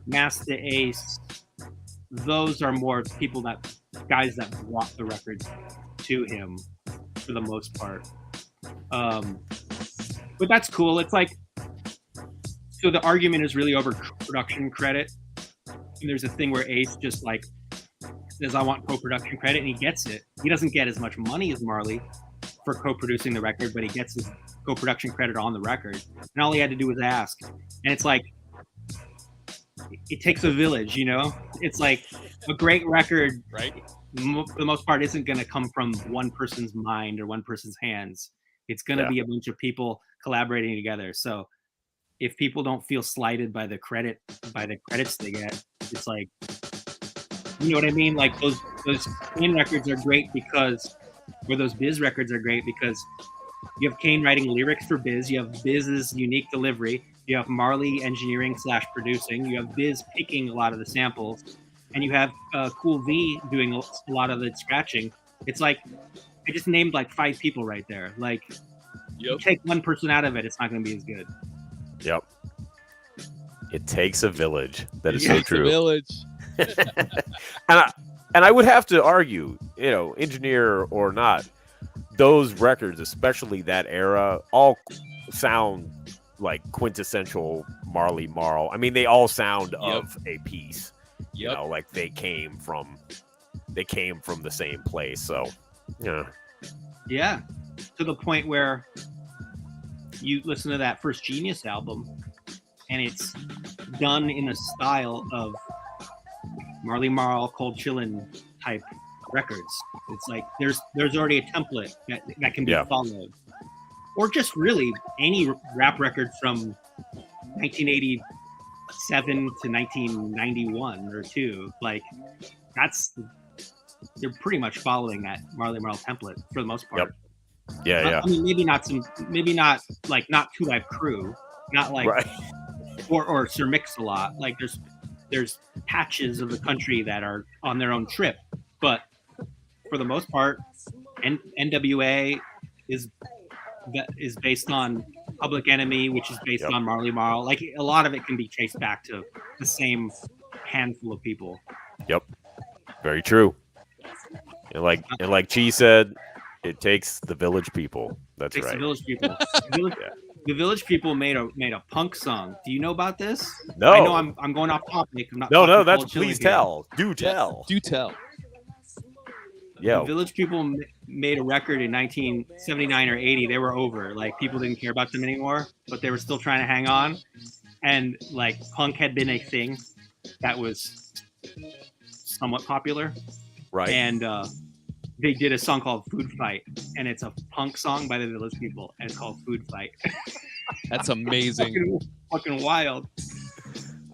Master Ace. Those are more people guys that brought the records to him for the most part. But that's cool. It's like, so the argument is really over production credit. And there's a thing where Ace just like says, I want co-production credit, and he gets it. He doesn't get as much money as Marley for co-producing the record, but he gets his co-production credit on the record. And all he had to do was ask. And it's like, it takes a village, you know? It's like a great record, right? For the most part, isn't going to come from one person's mind or one person's hands. It's going to be a bunch of people collaborating together. So if people don't feel slighted by the credits they get, it's like, you know what I mean? Like those Kane records are great because, or those Biz records are great because you have Kane writing lyrics for Biz, you have Biz's unique delivery, you have Marley engineering / producing, you have Biz picking a lot of the samples, and you have Cool V doing a lot of the scratching. It's like, I just named like 5 people right there. Like, you take one person out of it, it's not going to be as good. Yep. It takes a village. That is so true. A village. and I would have to argue, you know, engineer or not, those records, especially that era, all sound like quintessential Marley Marl. I mean, they all sound of a piece. You know, like they came from the same place. So, yeah, to the point where you listen to that first Genius album, and it's done in a style of Marley Marl, Cold Chillin type records. It's like there's already a template that can be followed, or just really any rap record from 1987 to 1991 or 2. Like they're pretty much following that Marley Marl template for the most part. Yeah. I mean, maybe not like not Two Live Crew, not like or Sir Mix-a-Lot. Like there's patches of the country that are on their own trip, but for the most part, NWA is based on Public Enemy, which is based on Marley Marl. Like a lot of it can be traced back to the same handful of people. Yep, very true. And like Chi said, it takes the village people. That's right. The village people. The village people made a punk song. Do you know about this? No. I know I'm going off topic. I'm not. No. That's please tell. Do tell. Do tell. Yeah. The village people made a record in 1979 or 80. They were over. Like people didn't care about them anymore, but they were still trying to hang on. And like punk had been a thing that was somewhat popular. Right. And they did a song called Food Fight, and it's a punk song by the Village People, and it's called Food Fight. That's amazing. fucking wild.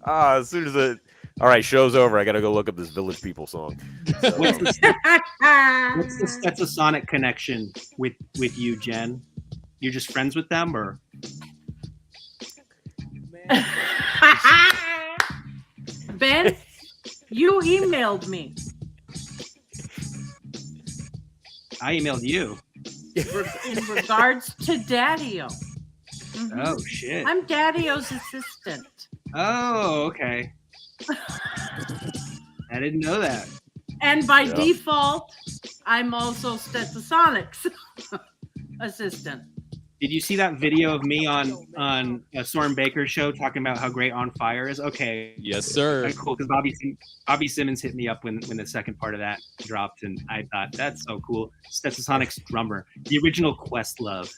As soon as all right, show's over, I gotta go look up this Village People song. So, What's the Stetsasonic connection with you, Jen? You're just friends with them, or? Ben, you emailed me. I emailed you. In regards to Daddy-O. Mm-hmm. Oh, shit. I'm Daddy-O's assistant. Oh, okay. I didn't know that. And by default, I'm also Stetsasonics assistant. Did you see that video of me on a Storm Baker show talking about how great On Fire is? Okay. Yes, sir. That's cool because Bobby Simmons hit me up when the second part of that dropped, and I thought that's so cool. Stetsasonics drummer, the original Questlove,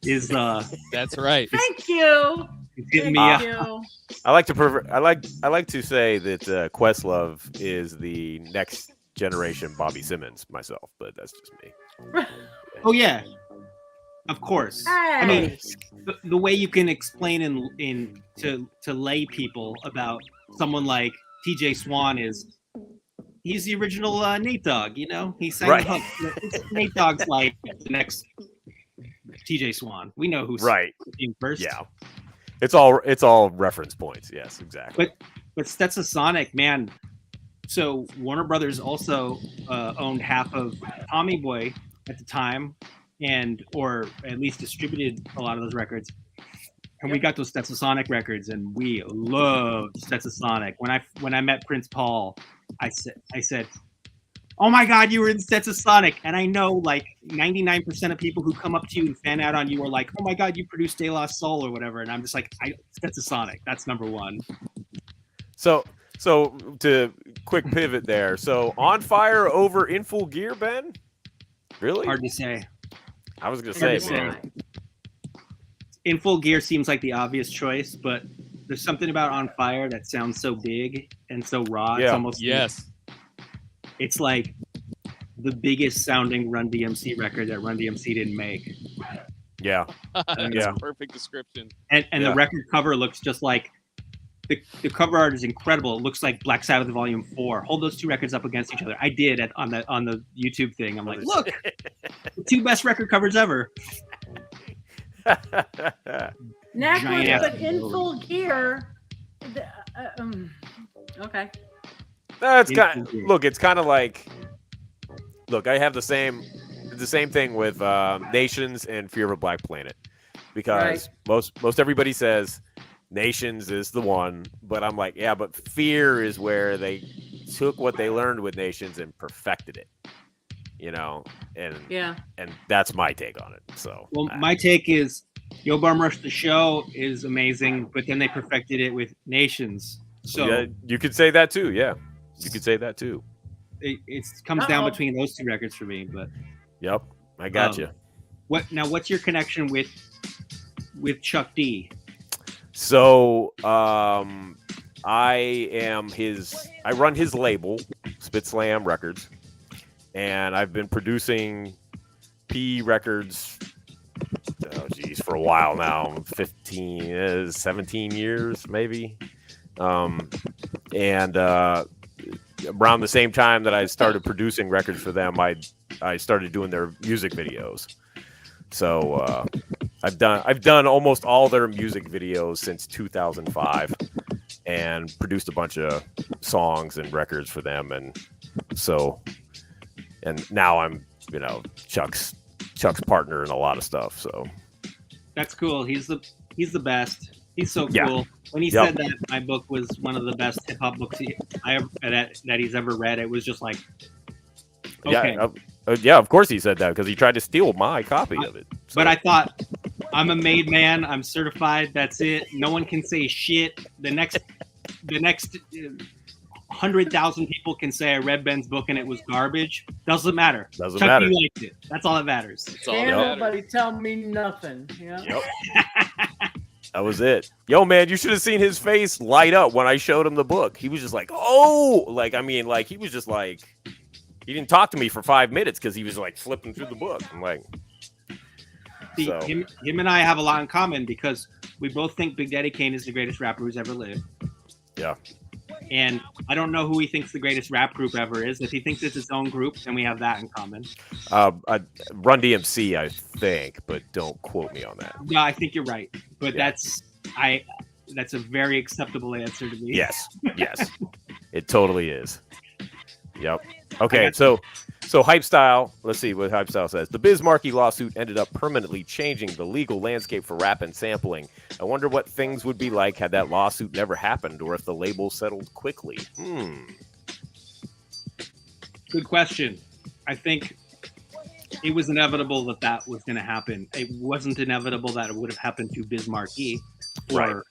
is That's right. Thank you. hitting me Thank up. you. I like to say that Questlove is the next generation Bobby Simmons myself, but that's just me. Oh yeah, of course. I mean, Hey. the way you can explain to lay people about someone like TJ Swan is he's the original Nate Dogg. You know, he sang Right. the hook. Nate Dogg's like the next TJ Swan. We know who's Right. being first. Yeah. It's all reference points. Yes, exactly. But Stetsasonic, man. So Warner Brothers also owned half of Tommy Boy at the time, or at least distributed a lot of those records. And we got those Stetsasonic records, and we loved Stetsasonic. When I met Prince Paul, I said, "Oh my God, you were in Stetsasonic!" And I know like 99% of people who come up to you and fan out on you are like, "Oh my God, you produced De La Soul or whatever," and I'm just like, Stetsasonic, that's number one. So to quick pivot there. So On Fire over In Full Gear, Ben? Really? Hard to say. I was gonna Hard say, to man. In Full Gear seems like the obvious choice, but there's something about On Fire that sounds so big and so raw. It's Yeah. almost Yes. it's like the biggest sounding Run DMC record that Run DMC didn't make. Yeah. That's Yeah. a perfect description. And Yeah. the record cover looks just like the cover art is incredible. It looks like Black Sabbath Volume 4. Hold those two records up against each other. I did on the YouTube thing. I'm like, look, the two best record covers ever. Necklace, Giant but ass in building. full gear. Okay. That's In kind. Full Gear. Look, it's kind of like. Look, I have the same thing with Nations and Fear of a Black Planet, because most everybody says Nations is the one, but I'm like, yeah, but Fear is where they took what they learned with Nations and perfected it, you know, and that's my take on it. So, Well, my take is Yo Bum Rush the Show is amazing, but then they perfected it with Nations. So yeah, you could say that too. Yeah, you could say that too. it comes down Uh-oh. between those two records for me. But Yep, I got you. what's your connection with Chuck D? So, I run his label, Spit Slam Records, and I've been producing P Records, for a while now, 17 years, maybe. And around the same time that I started producing records for them, I started doing their music videos. So, I've done almost all their music videos since 2005, and produced a bunch of songs and records for them, and now I'm Chuck's partner in a lot of stuff. So That's cool. He's the best. He's so cool. Yeah. When he Yep. said that my book was one of the best hip hop books that he's ever read, it was just like, okay. yeah, of course he said that because he tried to steal my copy of it. So, But I thought, I'm a made man. I'm certified. That's it. No one can say shit. The next 100,000 people can say I read Ben's book and it was garbage. Doesn't matter. Doesn't Chuck matter. D liked it. That's all that matters. It's all Can't that matters. nobody tell me nothing. Yeah. Yep. That was it. Yo, man, you should have seen his face light up when I showed him the book. He was just like, oh, he was just like, he didn't talk to me for 5 minutes because he was like flipping through the book. I'm like, See, so. him and I have a lot in common because we both think Big Daddy Kane is the greatest rapper who's ever lived. Yeah. And I don't know who he thinks the greatest rap group ever is. If he thinks it's his own group, then we have that in common. Run DMC, I think, but don't quote me on that. Yeah, I think you're right. But Yeah. that's a very acceptable answer to me. Yes, it totally is. Yep. Okay, so Hype Style, let's see what Hype Style says. The Biz Markie lawsuit ended up permanently changing the legal landscape for rap and sampling. I wonder what things would be like had that lawsuit never happened, or if the label settled quickly. Good question. I think it was inevitable that was going to happen. It wasn't inevitable that it would have happened to Biz Markie or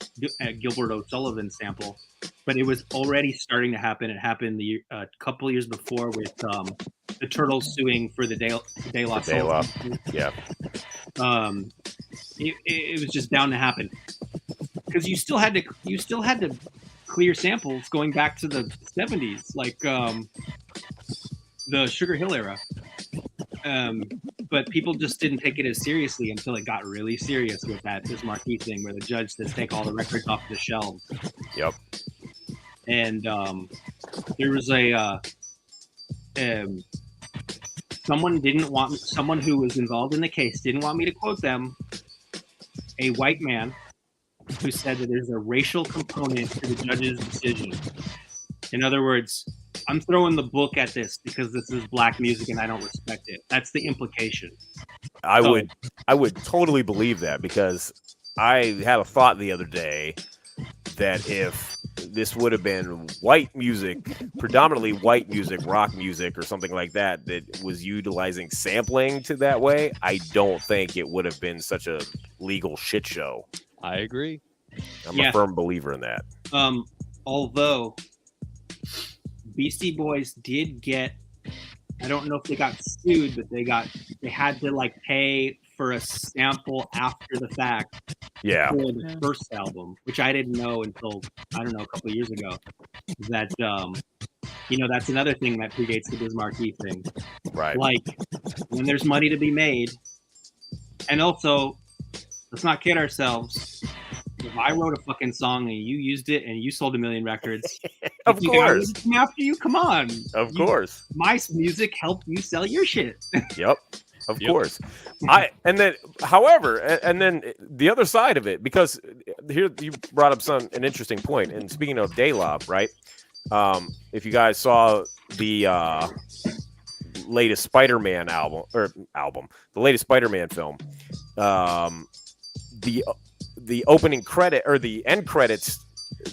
Gilbert O'Sullivan sample, but it was already starting to happen. It happened a couple years before with the Turtles suing for the De La Soul. Yeah. It was just bound to happen because you still had to clear samples going back to the 70s, like the Sugar Hill era. But people just didn't take it as seriously until it got really serious with that Biz Markie thing, where the judge says take all the records off the shelves. Yep. And there was someone who was involved in the case didn't want me to quote them. A white man who said that there's a racial component to the judge's decision. In other words, I'm throwing the book at this because this is black music and I don't respect it. That's the implication. I would totally believe that, because I had a thought the other day that if this would have been white music, predominantly white music, rock music or something like that, that was utilizing sampling to that way, I don't think it would have been such a legal shit show. I agree. I'm a firm believer in that. Although Beastie Boys did get, I don't know if they got sued, but they had to like pay for a sample after the fact. Yeah. For the first album, which I didn't know until, I don't know, a couple of years ago. That that's another thing that predates the Biz Markie thing. Right. Like when there's money to be made, and also let's not kid ourselves. If I wrote a fucking song and you used it and you sold 1 million records, of course, come after you. Come on, of course. My music helped you sell your shit. Yep, of course. And then the other side of it, because here you brought up an interesting point. And speaking of De La, right? If you guys saw the latest Spider-Man the latest Spider-Man film, the opening credit or the end credits,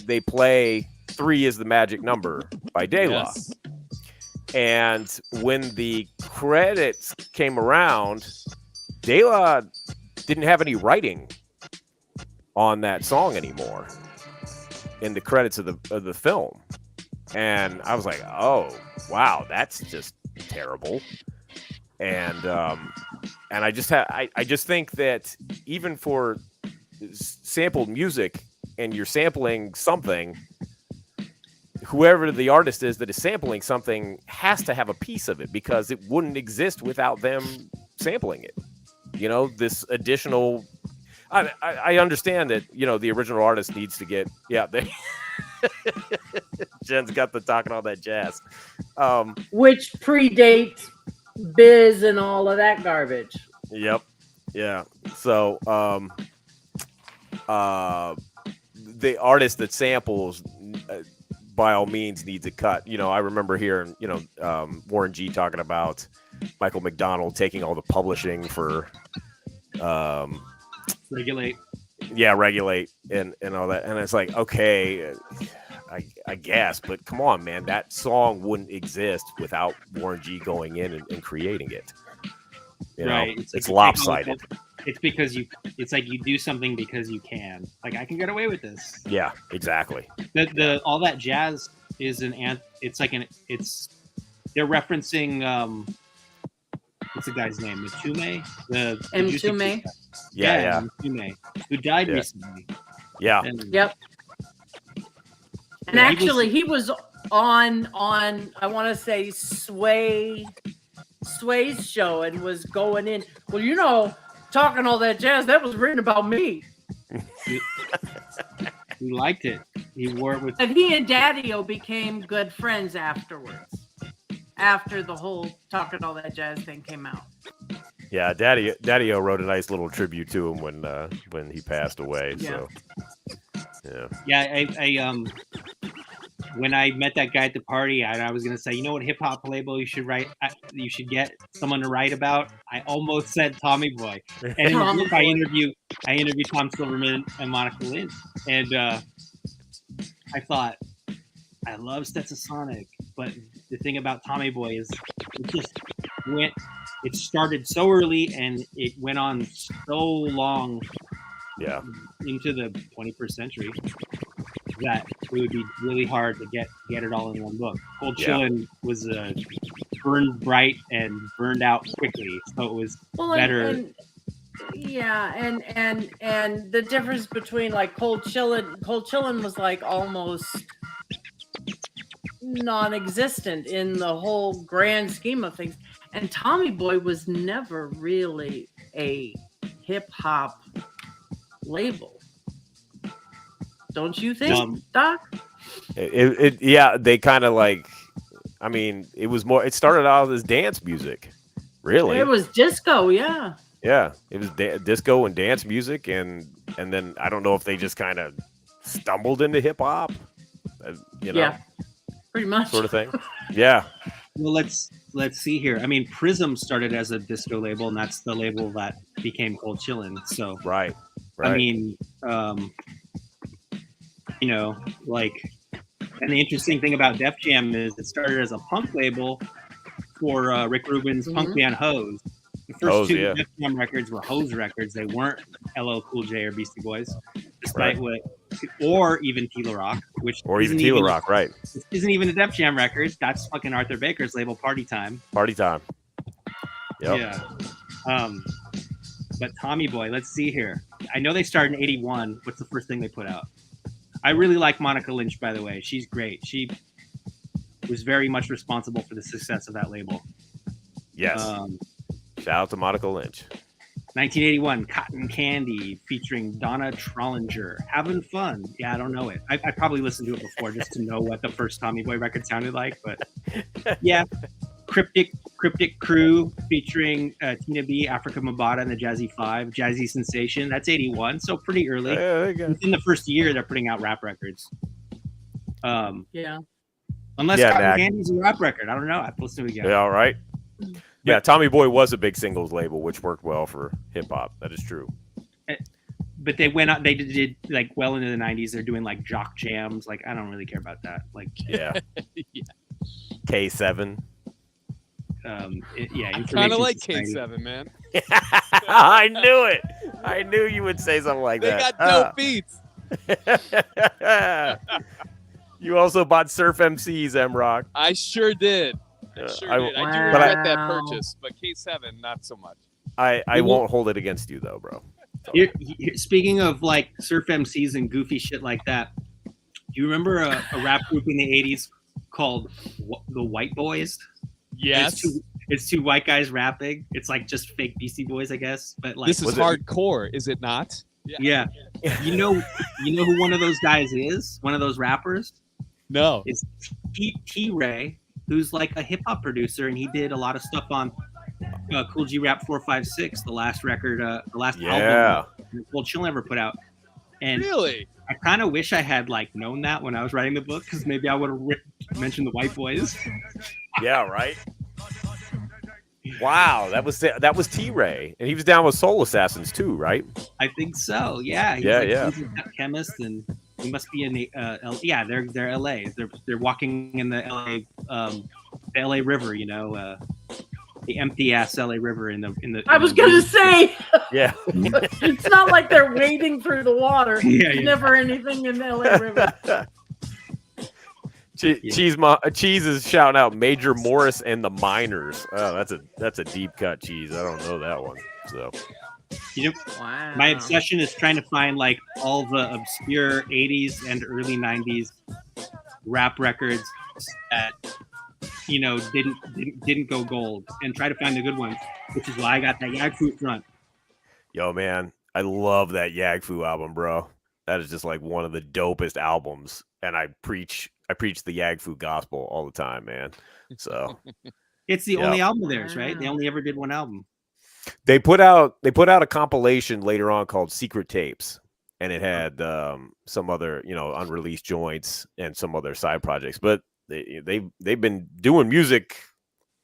they play 3 is the Magic Number by De La. Yes. And when the credits came around, De La didn't have any writing on that song anymore in the credits of the film. And I was like, oh, wow, that's just terrible. And I just think that even for sampled music, and you're sampling something, whoever the artist is that is sampling something has to have a piece of it, because it wouldn't exist without them sampling it. This additional, I understand that, the original artist needs to get, Jen's got the talking all that jazz. Which predates Biz and all of that garbage. Yep. Yeah. So, the artist that samples, by all means, needs a cut. I remember hearing, Warren G talking about Michael McDonald taking all the publishing for Regulate. Yeah, Regulate and all that. And it's like, okay, I guess, but come on, man, that song wouldn't exist without Warren G going in and creating it. Right. It's lopsided. It's because it's like you do something because you can. Like, I can get away with this. Yeah, exactly. The all that jazz is they're referencing what's the guy's name? Mtume? Mtume? Yeah. Mtume, who died recently. Yeah. Yep. And actually, he was on I want to say Sway's show and was going in. Well, talking all that jazz, that was written about me. He liked it. He wore it with. And he and Daddy-O became good friends afterwards. After the whole talking all that jazz thing came out. Yeah, Daddy-O wrote a nice little tribute to him when he passed away. Yeah. So yeah. Yeah, I when I met that guy at the party, I was gonna say, you know what hip hop label you should get someone to write about. I almost said Tommy Boy, and in the book I interviewed Tom Silverman and Monica Lynn, and I thought, I love Stetsasonic, but the thing about Tommy Boy is it started so early and it went on so long Yeah. into the 21st century that it would be really hard to get it all in one book. Cold Chillin was burned bright and burned out quickly, so it was better. And the difference between like Cold Chillin was like almost non-existent in the whole grand scheme of things, and Tommy Boy was never really a hip-hop label. Don't you think, Doc? They kind of like, I mean, it was more, it started out as dance music, really. It was disco, yeah. Yeah, it was disco and dance music, and then I don't know if they just kind of stumbled into hip hop, yeah, pretty much, sort of thing. Yeah. Well, let's see here. I mean, Prism started as a disco label, and that's the label that became Cold Chillin. So right. I mean, like, and the interesting thing about Def Jam is it started as a punk label for Rick Rubin's punk band Hose. The first two Def Jam records were Hose records. They weren't LL Cool J or Beastie Boys, despite or even Tila Rock, right? This isn't even a Def Jam record. That's fucking Arthur Baker's label, Party Time. Yep. Yeah. But Tommy Boy, let's see here. I know they started in '81. What's the first thing they put out? I really like Monica Lynch, by the way. She's great. She was very much responsible for the success of that label. Yes. Shout out to Monica Lynch. 1981, Cotton Candy, featuring Donna Trollinger. Having fun. Yeah, I don't know it. I probably listened to it before just to know what the first Tommy Boy record sounded like. But yeah, Cryptic Crew, featuring Tina B, Africa Mabata, and the Jazzy Five, Jazzy Sensation. That's 81, so pretty early. Within the first year, they're putting out rap records. Yeah. Unless Cotton Candy's a rap record. I don't know. I have to listen to it again. Yeah, all right. Yeah, Tommy Boy was a big singles label, which worked well for hip hop. That is true. But they went out. They did like well into the 90s. They're doing like jock jams. Like I don't really care about that. Like K7. Kind of like K7, man. I knew it. I knew you would say something like they that. They got dope beats. You also bought Surf MCs, M-Rock. I sure did. I do regret that purchase, but K7, not so much. I won't hold it against you, though, bro. Speaking of like Surf MCs and goofy shit like that, do you remember a rap group in the 80s called the White Boys? Yes. It's two white guys rapping. It's like just fake Beastie Boys, I guess. But like this is hardcore, is it not? Yeah. You know who one of those guys is? One of those rappers? No. It's T-Ray, who's like a hip hop producer, and he did a lot of stuff on Cool G Rap 456, the last record, the last album Cold Chillin ever put out. And really, I kind of wish I had like known that when I was writing the book, because maybe I would have mentioned the White Boys. Yeah, right. Wow, that was T-Ray, and he was down with Soul Assassins too, right? I think so. Yeah. He's a chemist, and he must be in the they're LA. They're walking in the LA River, the empty ass LA River in the. I was gonna say. Yeah. It's not like they're wading through the water. Yeah. Never anything in the LA River. Cheese is shouting out Major Morris and the Miners. Oh, that's a deep cut, Cheese. I don't know that one. So, wow. My obsession is trying to find like all the obscure 80s and early 90s rap records that didn't go gold, and try to find the good ones, which is why I got that Yag Fu front. Yo, man, I love that Yag Fu album, bro. That is just like one of the dopest albums, and I preach the Yag Fu gospel all the time, man. So it's the only album of theirs, right? They only ever did one album. They put out a compilation later on called Secret Tapes, and it had some other unreleased joints and some other side projects. But they've been doing music,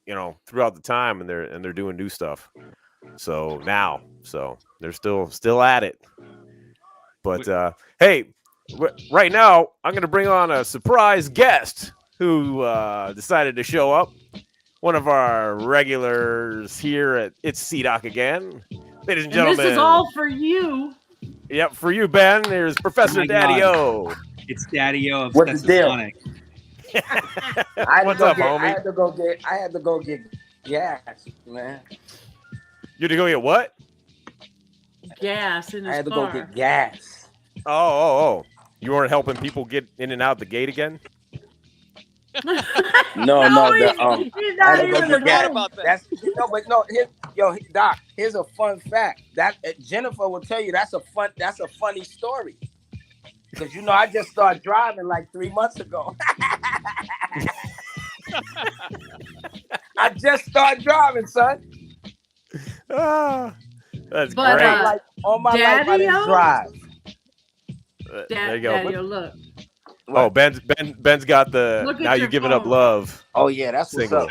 throughout the time, and they're doing new stuff. So they're still at it. But hey. Right now, I'm going to bring on a surprise guest who decided to show up. one of our regulars here at It's C-Doc again. Ladies and And gentlemen. this is all for you. Yep, for you, Ben. There's Professor my Daddy God. O. It's Daddy O of What's the deal? Sonic. What's up, homie? I had to go get gas, man. You had to go get what? Gas in his I had to car. go get gas. Oh. You weren't helping people get in and out the gate again? No, he's the, not I had to go even get a gas. gas. about that. That's Doc. Here's a fun fact. That Jennifer will tell you that's a funny story. Because I just started driving like 3 months ago. I just started driving, son. That's But, great. All my life I Daddy-o? didn't drive. There you go. Daddy, look. Oh, Ben's got the Look at Now You your Giving Up phone. Love Oh yeah, that's what's single. up.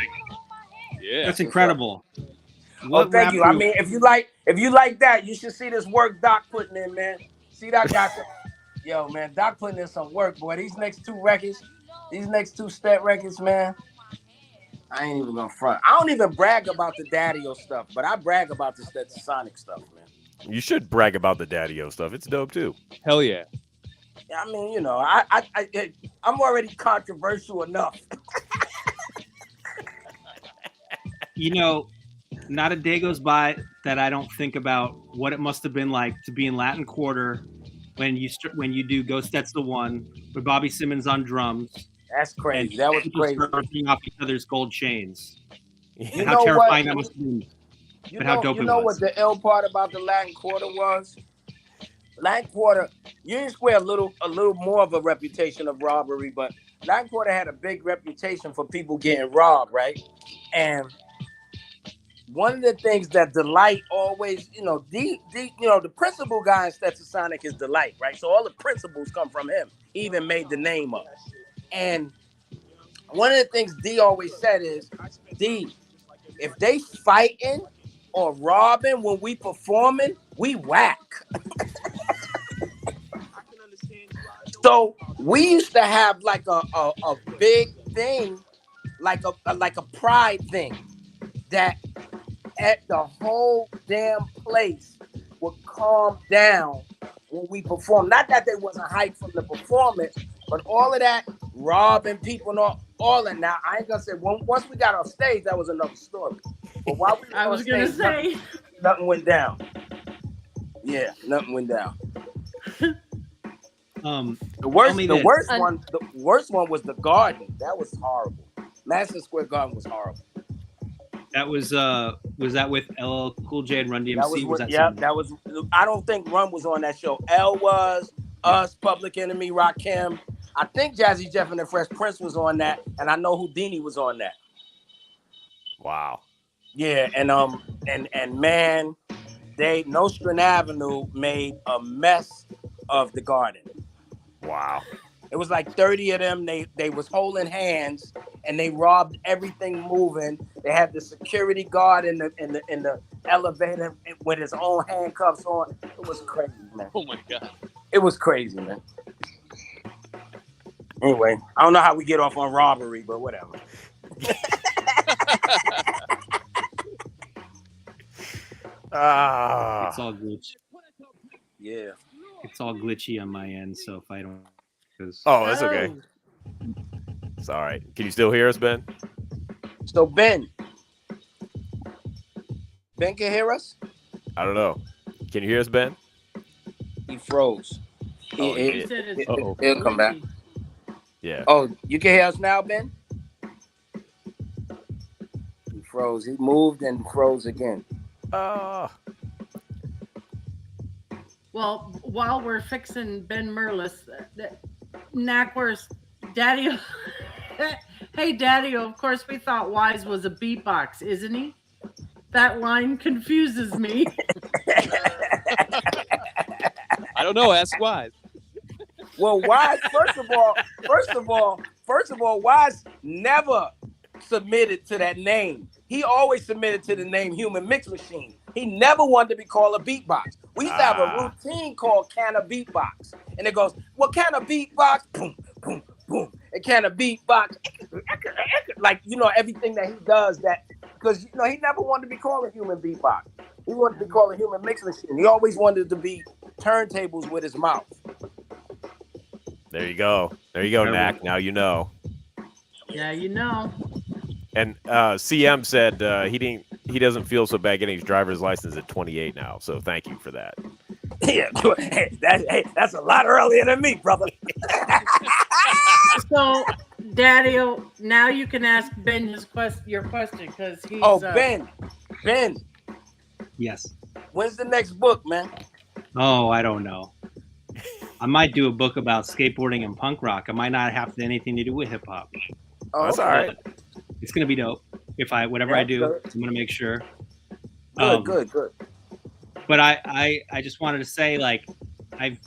Yeah. That's incredible. Oh, What thank rap you. I group- mean, if you like that, you should see this work Doc putting in, man. See that guy? Yo, man, Doc putting in some work, boy. These next two step records, man. I ain't even gonna front. I don't even brag about the Daddy-O stuff, but I brag about the Sonic stuff, man. You should brag about the Daddy-O stuff. It's dope too. Hell yeah. I mean, I'm already controversial enough. Not a day goes by that I don't think about what it must have been like to be in Latin Quarter when you do Ghost That's the One with Bobby Simmons on drums. That's crazy. And That was people crazy. ripping off each other's gold chains. You And know how terrifying what? that must have been. You But how dope you it know was. what the ill part about the Latin Quarter was? Latin Quarter, Union Square a little more of a reputation of robbery, but Latin Quarter had a big reputation for people getting robbed, right? And one of the things that Delight always, the principal guy in Stetson Sonic is Delight, right? So all the principles come from him. He even made the name up. And one of the things D always said is, D, if they fighting or robbing when we performing, we whack. So we used to have like a big thing, like a pride thing, that at the whole damn place would calm down when we perform. Not that they wasn't hyped from the performance, but all of that robbing people and all that. Now I ain't gonna say once we got off stage, that was another story. But while we were I on was gonna stage, say. nothing went down. Yeah, nothing went down. The worst one was the Garden. That was horrible. Madison Square Garden was horrible. That was that with LL Cool J and Run DMC? That was. I don't think Run was on that show. L was, us, Public Enemy, Rakim. I think Jazzy Jeff and the Fresh Prince was on that, and I know Houdini was on that. Wow. Yeah, and man, Nostrand Avenue made a mess of the Garden. Wow. It was like 30 of them. They was holding hands and they robbed everything moving. They had the security guard in the elevator with his own handcuffs on. It was crazy, man. Oh my God. It was crazy, man. Anyway, I don't know how we get off on robbery, but whatever. It's all glitchy. Yeah. It's all glitchy on my end. So if I don't, Oh, that's okay. It's all right. Can you still hear us, Ben? So Ben can hear us? I don't know. Can you hear us, Ben? He froze. Oh, He yeah. said it's He'll come back. Yeah. Oh, you can hear us now, Ben? He froze. He moved and froze again. Well, while we're fixing Ben Merlis, Knackwurst, Daddy. Hey, Daddy, of course we thought Wise was a beatbox, isn't he? That line confuses me. I don't know. Ask Wise. Well, Wise, first of all, Wise never submitted to that name. He always submitted to the name Human Mix Machine. He never wanted to be called a beatbox. We used to have a routine called Can of Beatbox. And it goes, well, can of beatbox? Boom, boom, boom. It kind of beatbox, like everything that he does. That because he never wanted to be called a human beatbox. He wanted to be called a human mix machine. He always wanted to be turntables with his mouth. There you go, Knack. Now you know. Yeah, you know. And CM said he doesn't feel so bad getting his driver's license at 28 now. So thank you for that. Yeah, that's a lot earlier than me, brother. So, Daddy, now you can ask Ben your question because he's. Oh, Ben. Yes. When's the next book, man? Oh, I don't know. I might do a book about skateboarding and punk rock. It might not have anything to do with hip hop. Oh, That's all right. It's gonna be dope. Whatever I do, good. I'm gonna make sure. Good. But I just wanted to say, like, I've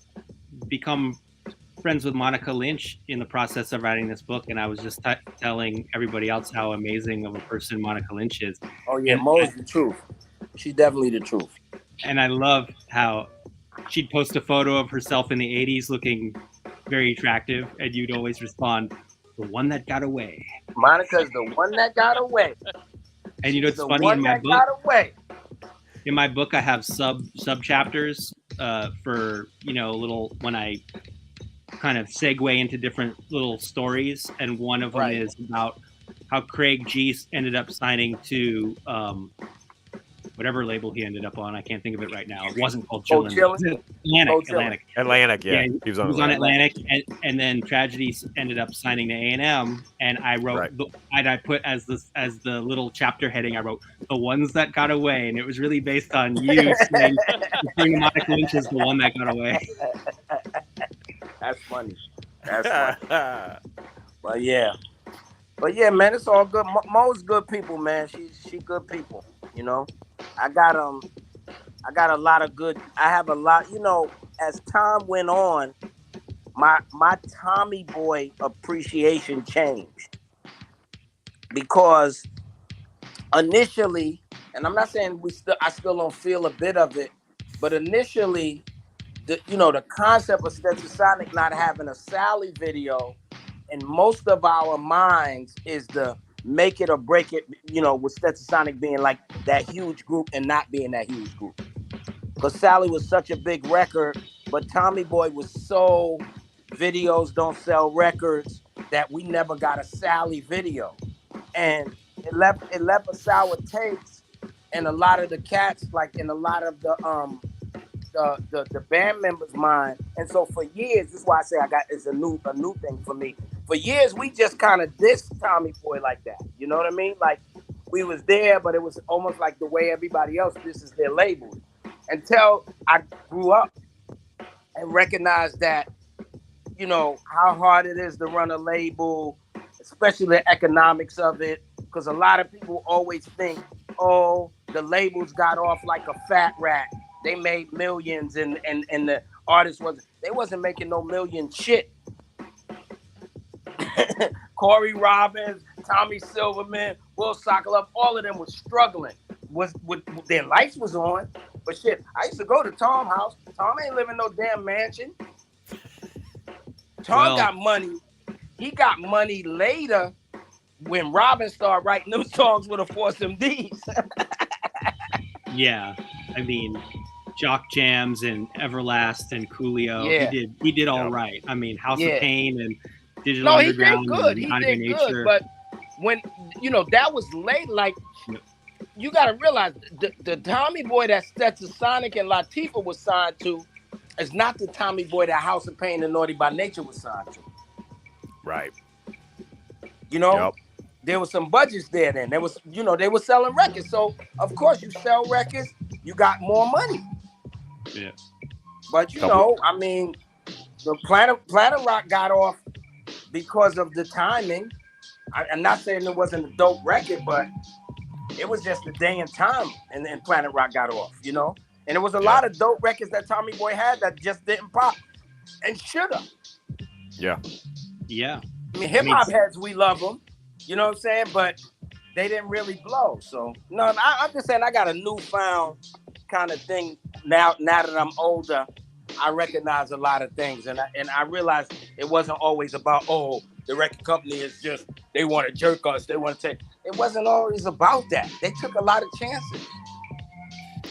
become friends with Monica Lynch in the process of writing this book, and I was just telling everybody else how amazing of a person Monica Lynch is. Oh yeah, Mo's the truth. She's definitely the truth. And I love how she'd post a photo of herself in the 80s looking very attractive, and you'd always respond, "The one that got away." Monica's the one that got away. And it's the funny, one in my that book. got away. In my book, I have sub chapters for little, when I kind of segue into different little stories, and one of them is about how Craig G ended up signing to whatever label he ended up on. I can't think of it right now. It wasn't called Chillin. Atlantic. Yeah, he was on Atlantic, and then Tragedy ended up signing to A&M. And I wrote, I put as the little chapter heading, I wrote "The Ones That Got Away," and it was really based on you saying Monica Lynch is the one that got away. That's funny. But yeah, man, it's all good. Mo's good people, man. She good people. I got a lot of good. I have a lot. As time went on, my Tommy Boy appreciation changed because initially, and I'm not saying I still don't feel a bit of it, but initially, the concept of Stetsasonic not having a Sally video, in most of our minds is the make it or break it, with Stetsasonic being like that huge group and not being that huge group. Because Sally was such a big record, but Tommy Boy was so videos don't sell records that we never got a Sally video. And it left a sour taste in a lot of the cats, like in a lot of the band members' mind. And so for years, this is why I say it's a new thing for me. For years, we just kind of dissed Tommy Boy like that. You know what I mean? Like, we was there, but it was almost like the way everybody else disses their labels. Until I grew up and recognized that, how hard it is to run a label, especially the economics of it. Because a lot of people always think, oh, the labels got off like a fat rat. They made millions, and the artist wasn't making no million shit. Corey Robbins, Tommy Silverman, Will Sokolov, all of them was struggling. Their lights was on, but shit, I used to go to Tom's house. Tom ain't living no damn mansion. Tom got money. He got money later when Robin started writing them songs with the Force MDs. Yeah, I mean, Jock Jams and Everlast and Coolio. Yeah. He did all right. I mean, House of Pain and Digital No, Underground. he did good. He did good. But when that was late, like you got to realize the Tommy Boy that Stetsasonic and Latifah was signed to is not the Tommy Boy that House of Pain and Naughty by Nature was signed to. Right. There was some budgets there then. There was, they were selling records. So of course you sell records, you got more money. Yeah. But I mean, the Planet Rock got off because of the timing. I'm not saying it wasn't a dope record, but it was just the day and time, and then Planet Rock got off, And there was a lot of dope records that Tommy Boy had that just didn't pop, and should have. Yeah. Yeah. I mean, hip hop heads, we love them. You know what I'm saying? But they didn't really blow. So no, I'm just saying I got a newfound kind of thing now that I'm older, I recognize a lot of things, and I realized it wasn't always about the record company is just they want to jerk us, they want to take. It wasn't always about that. They took a lot of chances.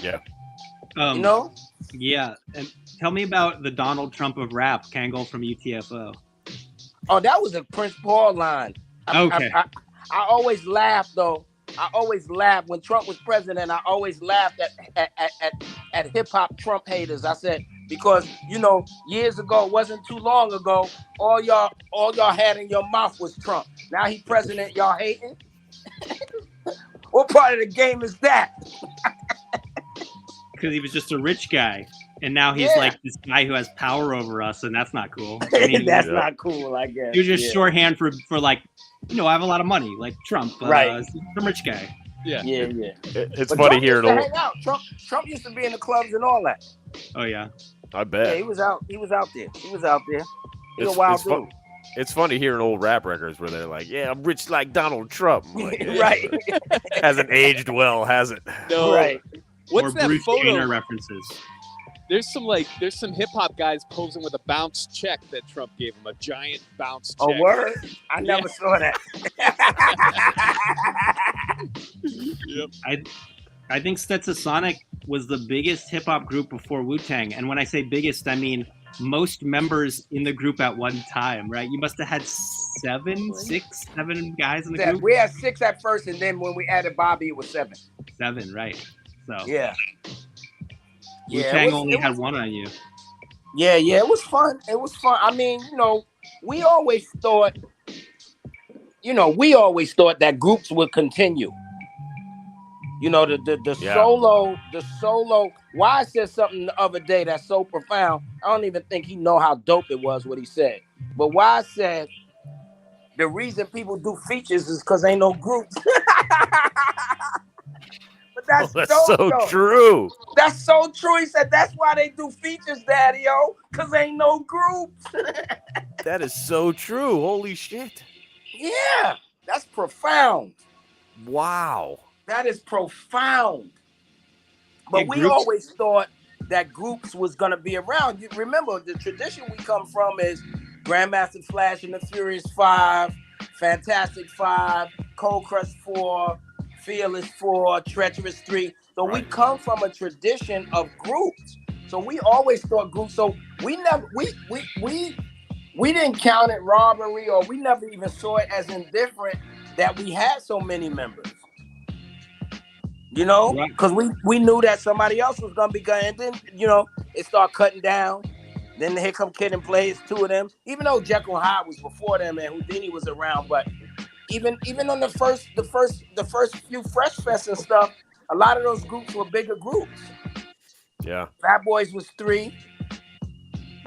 Yeah. You know? Yeah, and tell me about the Donald Trump of rap, Kangol from UTFO. Oh, that was a Prince Paul line. Okay. I always laugh though. I always laughed when Trump was president. I always laughed at hip hop Trump haters. I said, because years ago, it wasn't too long ago, all y'all had in your mouth was Trump. Now he president, y'all hating. What part of the game is that? Because he was just a rich guy, and now he's like this guy who has power over us, and that's not cool. I mean, that's not cool, I guess. He was just shorthand for like, I have a lot of money, like Trump, right? Some rich guy. Yeah. It's but funny Trump hearing used to hang out. Trump used to be in the clubs and all that. Oh yeah, I bet. Yeah, he was out there. He's a wild dude. It's funny hearing old rap records where they're like, "Yeah, I'm rich like Donald Trump." I'm like, right? Hasn't aged well, has it? No. Right. What's or that Bruce photo? Jenner references. There's some hip hop guys posing with a bounce check that Trump gave him, a giant bounce check. Oh, word? I never saw that. Yep. I think Stetsasonic was the biggest hip hop group before Wu-Tang, and when I say biggest, I mean most members in the group at one time, right? You must have had 7 guys in the group. We had 6 at first, and then when we added Bobby, it was 7. 7, right? So yeah. Wu-Tang only had 1 on you. Yeah, it was fun. I mean, we always thought that groups would continue. The solo. Why said something the other day that's so profound. I don't even think he know how dope it was what he said. But why said the reason people do features is because ain't no groups. But that's so though. true. That's so true. He said that's why they do features, Daddy-O, because ain't no groups. That is so true. Holy shit. Yeah, that's profound. Wow. That is profound. But we groups always thought that groups was going to be around. You remember, the tradition we come from is Grandmaster Flash and the Furious 5, Fantastic 5, Cold Crush 4, Fearless 4, Treacherous 3. So we come from a tradition of groups. So we always thought groups. So we never we didn't count it robbery, or we never even saw it as indifferent that we had so many members. Because we knew that somebody else was gonna be going, and then it started cutting down. Then here come Kid and Play, it's 2 of them. Even though Jekyll and Hyde was before them and Houdini was around, but even on the first few Fresh Fest and stuff, a lot of those groups were bigger groups. Yeah. Bad Boys was 3.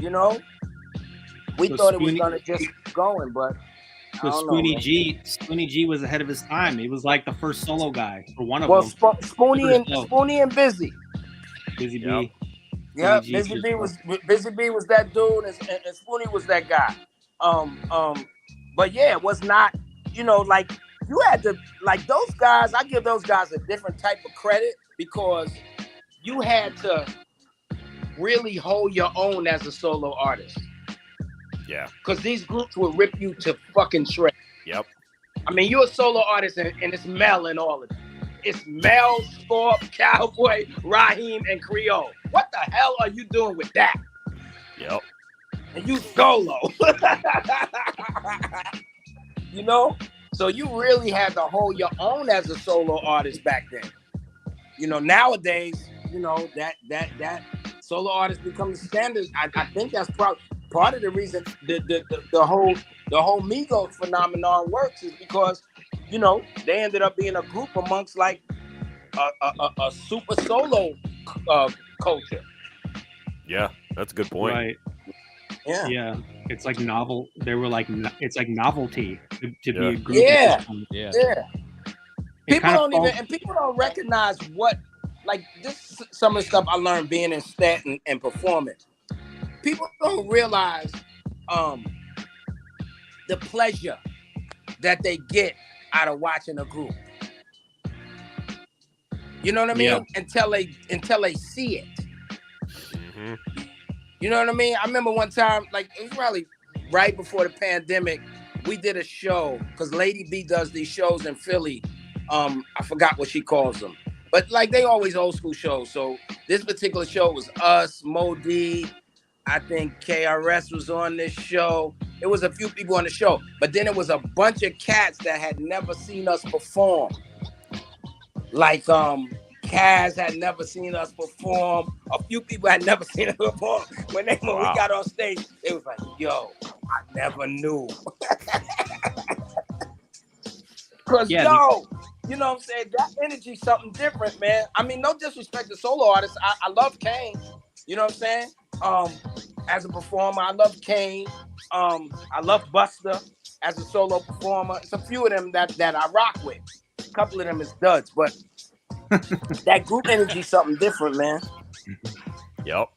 We thought it was gonna just keep going, but. So Spoonie G was ahead of his time. He was like the first solo guy for one of them. Spoonie and Busy. Busy B. Yeah, Busy B was that dude, and Spoonie was that guy. But yeah, it was not. Like you had to those guys. I give those guys a different type of credit because you had to really hold your own as a solo artist. Yeah. Because these groups will rip you to fucking shreds. Yep. I mean, you're a solo artist, and it's Mel and all of them. It's Mel, Scorp, Cowboy, Raheem, and Creole. What the hell are you doing with that? Yep. And you solo. So you really had to hold your own as a solo artist back then. Nowadays, that solo artist become the standard. I think that's probably part of the reason the whole Migos phenomenon works is because they ended up being a group amongst like a super solo culture. Yeah, that's a good point. Right. Yeah. It's like novel. They were like, it's like novelty to be a group. Yeah. It People don't recognize what, like this. Some of the stuff I learned being in stat and performing. People don't realize the pleasure that they get out of watching a group. You know what I mean? Yeah. Until they see it. Mm-hmm. You know what I mean? I remember one time, like it was probably right before the pandemic, we did a show because Lady B does these shows in Philly. I forgot what she calls them, but like they always old school shows. So this particular show was us, Mo D, I think KRS was on this show. It was a few people on the show, but then it was a bunch of cats that had never seen us perform. Like Kaz had never seen us perform. A few people had never seen us perform. When we got on stage, it was like, yo, I never knew. Cause you know what I'm saying? That energy's something different, man. I mean, no disrespect to solo artists. I love Kane. You know what I'm saying? As a performer, I love Kane. I love Buster as a solo performer. It's a few of them that I rock with. A couple of them is duds, but that group energy something different, man. Yep.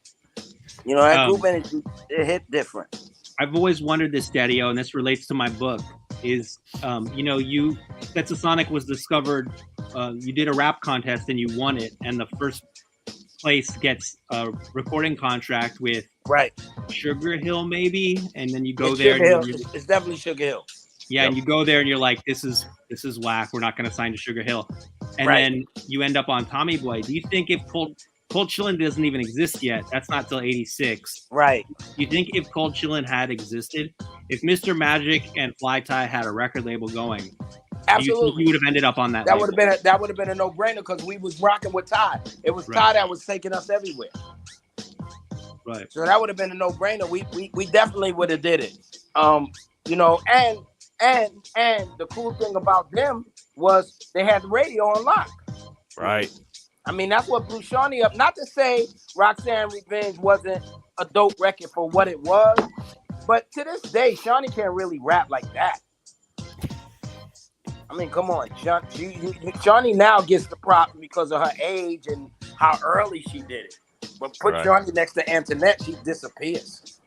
You know, that group energy, it hit different. I've always wondered this, Daddy-O, and this relates to my book, is, you, Stetsasonic was discovered, you did a rap contest and you won it, and the first place gets a recording contract with Sugar Hill, maybe, and then you go there. It's definitely Sugar Hill. Yeah, and you go there and you're like, this is whack. We're not going to sign to Sugar Hill. And then you end up on Tommy Boy. Do you think if Cold Chillin doesn't even exist yet, that's not till 86. Right. You think if Cold Chillin had existed, if Mr. Magic and Fly Tie had a record label going, absolutely, you would have ended up on that. That would have been a no-brainer because we was rocking with Ty. It was Ty that was taking us everywhere. Right. So that would have been a no-brainer. We definitely would have did it. And the cool thing about them was they had the radio on lock. Right. I mean, that's what blew Shawnee up. Not to say Roxanne Revenge wasn't a dope record for what it was, but to this day, Shawnee can't really rap like that. I mean, come on. Shawnee now gets the props because of her age and how early she did it. But put Shawnee next to Antoinette, she disappears.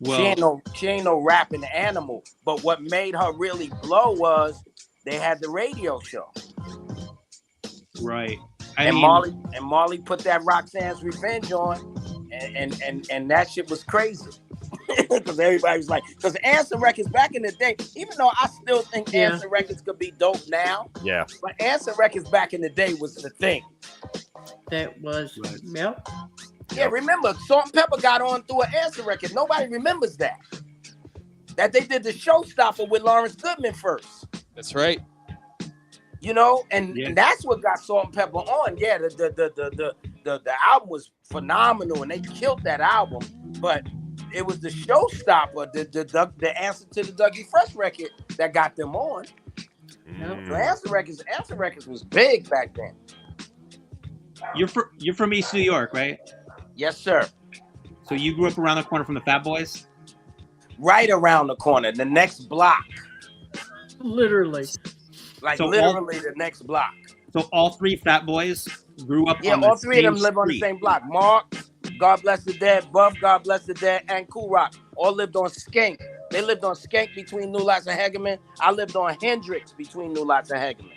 Well, she ain't no rapping animal. But what made her really blow was they had the radio show. Right. Marley put that Roxanne's Revenge on, and that shit was crazy. Because everybody was like, because Answer Records back in the day, even though I still think Answer Records could be dope now, but Answer Records back in the day was the thing. That was, Yeah, remember, Salt and Pepper got on through an Answer record. Nobody remembers that. That they did the Showstopper with Lawrence Goodman first. That's right. You know, and that's what got Salt and Pepper on. Yeah, the album was phenomenal, and they killed that album. But it was the Showstopper, the answer to the Dougie Fresh record that got them on. So Answer Records was big back then. You're from East New York, right? Yes, sir. So you grew up around the corner from the Fat Boys? Right around the corner, the next block. Literally. Like literally the next block. So all three Fat Boys grew up on the same street. Yeah, all three of them live on the same block. Mark, God Bless the Dead, Buff, God Bless the Dead, and Cool Rock all lived on Skank. They lived on Skank between New Lots and Hegeman. I lived on Hendrix between New Lots and Hegeman.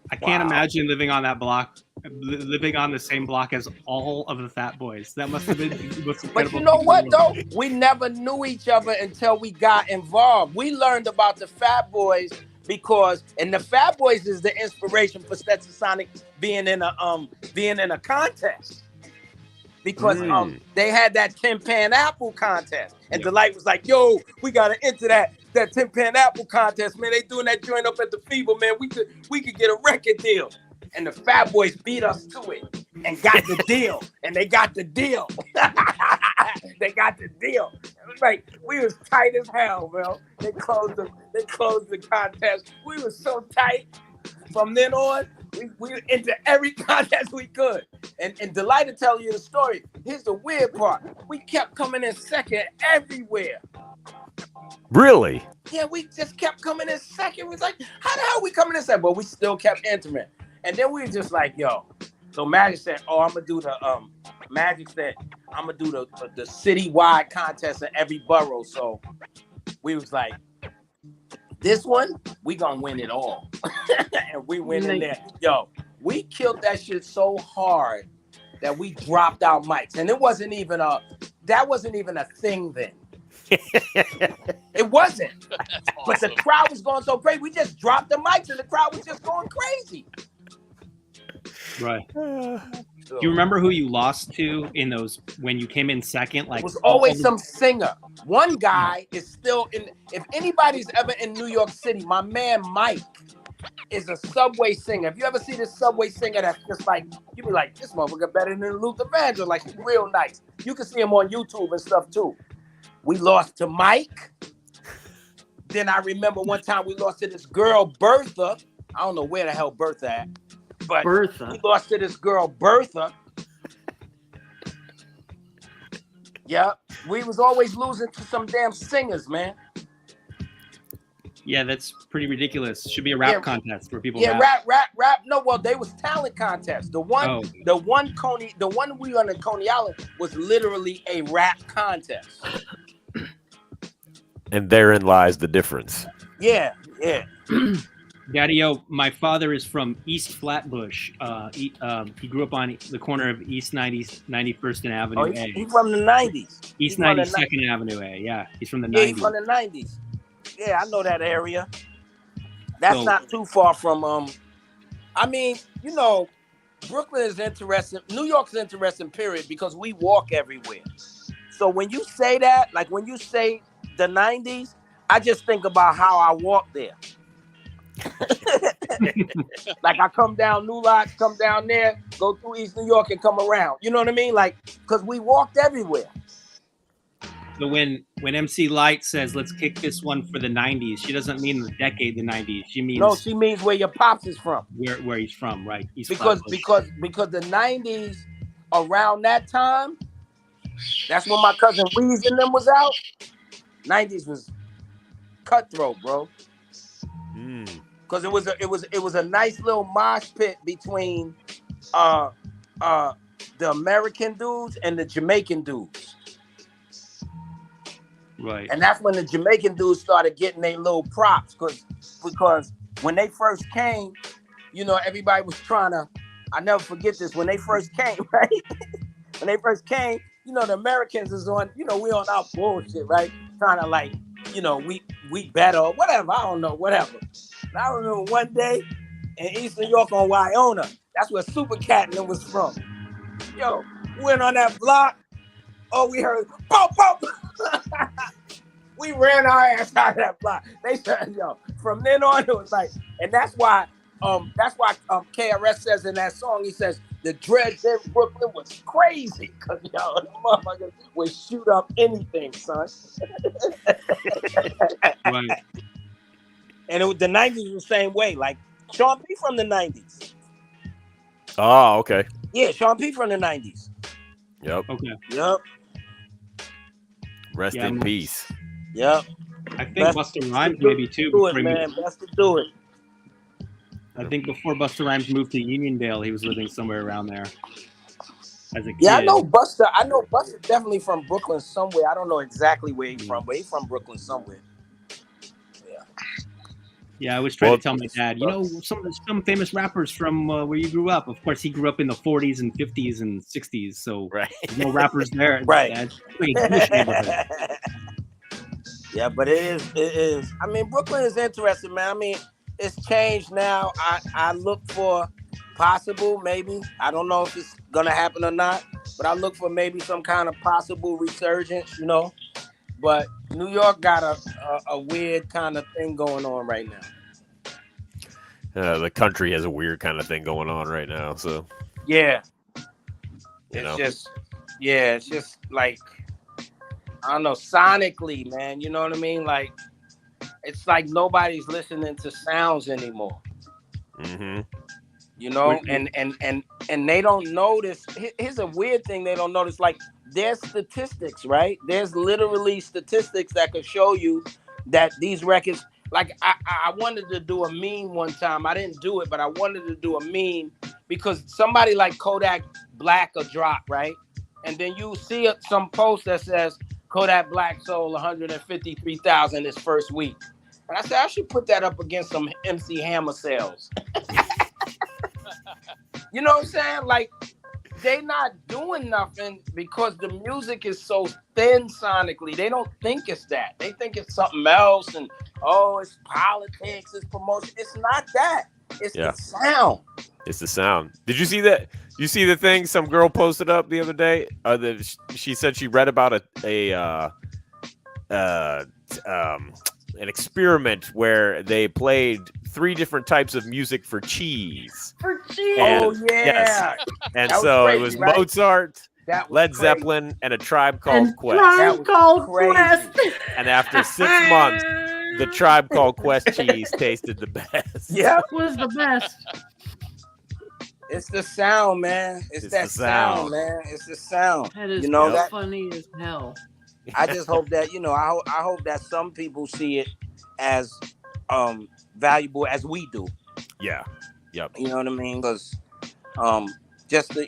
I can't imagine living on that block, living on the same block as all of the Fat Boys. That must have been the most incredible. But you know what, though? We never knew each other until we got involved. We learned about the Fat Boys and the Fat Boys is the inspiration for Stetsasonic being in a contest. Because they had that Tin Pan Apple contest. And Delight was like, yo, we gotta enter that Tin Pan Apple contest, man. They doing that joint up at the Fever, man. We could get a record deal. And the Fat Boys beat us to it and got the deal. And they got the deal. They got the deal. It was like we was tight as hell, bro. They closed the contest. We was so tight. From then on, we into every contest we could. And Delight to tell you the story. Here's the weird part. We kept coming in second everywhere. Really? Yeah, we just kept coming in second. We was like, how the hell we coming in second? But we still kept entering. And then we were just like, yo. So Magic said, I'm gonna do the the citywide contest in every borough. So we was like, this one, we gonna win it all. And we went in there. Yo, we killed that shit so hard that we dropped our mics, and it wasn't even a thing then. It wasn't. That's But the awesome. crowd was going so crazy. We just dropped the mics, and the crowd was just going crazy. Right. Do you remember who you lost to in those when you came in second? Like It was always some singer. One guy is still in. If anybody's ever in New York City, my man Mike is a Subway singer. If you ever see this Subway singer, that's just like you be like, this motherfucker better than Luther Vandross. Like, he's real nice. You can see him on YouTube and stuff too. We lost to Mike. Then I remember one time we lost to this girl Bertha. I don't know where the hell Bertha at, but Bertha. we lost to this girl Bertha. Yeah, we was always losing to some damn singers, man. Yeah, that's pretty ridiculous. Should be a rap contest where people rap. No, well, they was talent contest. The one we on in Coney Island was literally a rap contest. And therein lies the difference. Yeah. Daddy-o, my father is from East Flatbush. He grew up on the corner of East 91st and Avenue Oh, A. he's from the 90s. East 92nd Avenue A, yeah. He's from the 90s. Yeah, he's from the 90s. Yeah, I know that area. That's not too far from, I mean, you know, Brooklyn is interesting. New York's interesting, period, because we walk everywhere. So when you say that, like when you say the 90s, I just think about how I walk there. Like I come down New Lots, come down there, go through East New York and come around. You know what I mean? Like, because we walked everywhere. So when MC Light says, let's kick this one for the 90s, she doesn't mean the decade, the 90s. She means where your pops is from. Where he's from, right? East because Flatbush. the 90s, around that time, that's when my cousin Weez and them was out. 90s was cutthroat, bro. Because it was a nice little mosh pit between the American dudes and the Jamaican dudes. Right. And that's when the Jamaican dudes started getting their little props because when they first came, you know, everybody was trying to, I never forget this, when they first came, right? When they first came, you know, the Americans is on, you know, we on our bullshit, right? Trying to like, you know, we better or whatever, I don't know, whatever. And I remember one day in East New York on Wyona, that's where Super Cat and them was from. Yo, we went on that block. Oh, we heard, pop, pop. We ran our ass out of that block. They said, yo, from then on, it was like, and that's why KRS says in that song, he says, the dreads in Brooklyn was crazy. Because, yo, the motherfuckers would shoot up anything, son. Right. And the 90s was the same way. Like, Sean P from the 90s. Oh, okay. Yeah, Sean P from the 90s. Yep. Okay. Yep. Rest in peace. Yep. I think Busta Rhymes maybe too. Do it, man. Best to do it. I think before Busta Rhymes moved to Uniondale, he was living somewhere around there as a kid. Yeah, I know Busta definitely from Brooklyn somewhere. I don't know exactly where he's from, but he's from Brooklyn somewhere. Yeah, I was trying to tell my dad, you know, some famous rappers from where you grew up. Of course, he grew up in the 40s and 50s and 60s, so there's no rappers there. Right. Dad. Yeah, but it is. I mean, Brooklyn is interesting, man. I mean, it's changed now. I look for possible, maybe. I don't know if it's gonna happen or not, but I look for maybe some kind of possible resurgence, you know. But New York got a weird kind of thing going on right now. The country has a weird kind of thing going on right now. So yeah, it's just like, I don't know, sonically, man. You know what I mean? Like, it's like nobody's listening to sounds anymore. Mm-hmm. You know, and they don't notice. Here's a weird thing they don't notice. Like, there's statistics, right? There's literally statistics that could show you that these records. Like, I wanted to do a meme one time. I didn't do it, but I wanted to do a meme because somebody like Kodak Black will drop, right? And then you see some post that says Kodak Black sold 153,000 his first week. And I said, I should put that up against some MC Hammer sales. You know what I'm saying? Like, they not doing nothing because the music is so thin sonically. They don't think it's that. They think it's something else, and it's politics, it's promotion. It's not that. It's the sound. It's the sound. Did you see that? You see the thing some girl posted up the other day? She said she read about an experiment where they played 3 different types of music for cheese. For cheese. And, Yes. And That was so crazy, it was right? Mozart, That was Led crazy. Zeppelin, and A Tribe Called Quest. Tribe Called crazy. Quest. And after 6 months, the Tribe Called Quest cheese tasted the best. Yeah. Was the best. It's the sound, man. It's that the sound. sound, man. It's the sound. That is that funny as hell. I just hope that I hope that some people see it as valuable as we do. Yeah. Yep. You know what I mean? Because just the,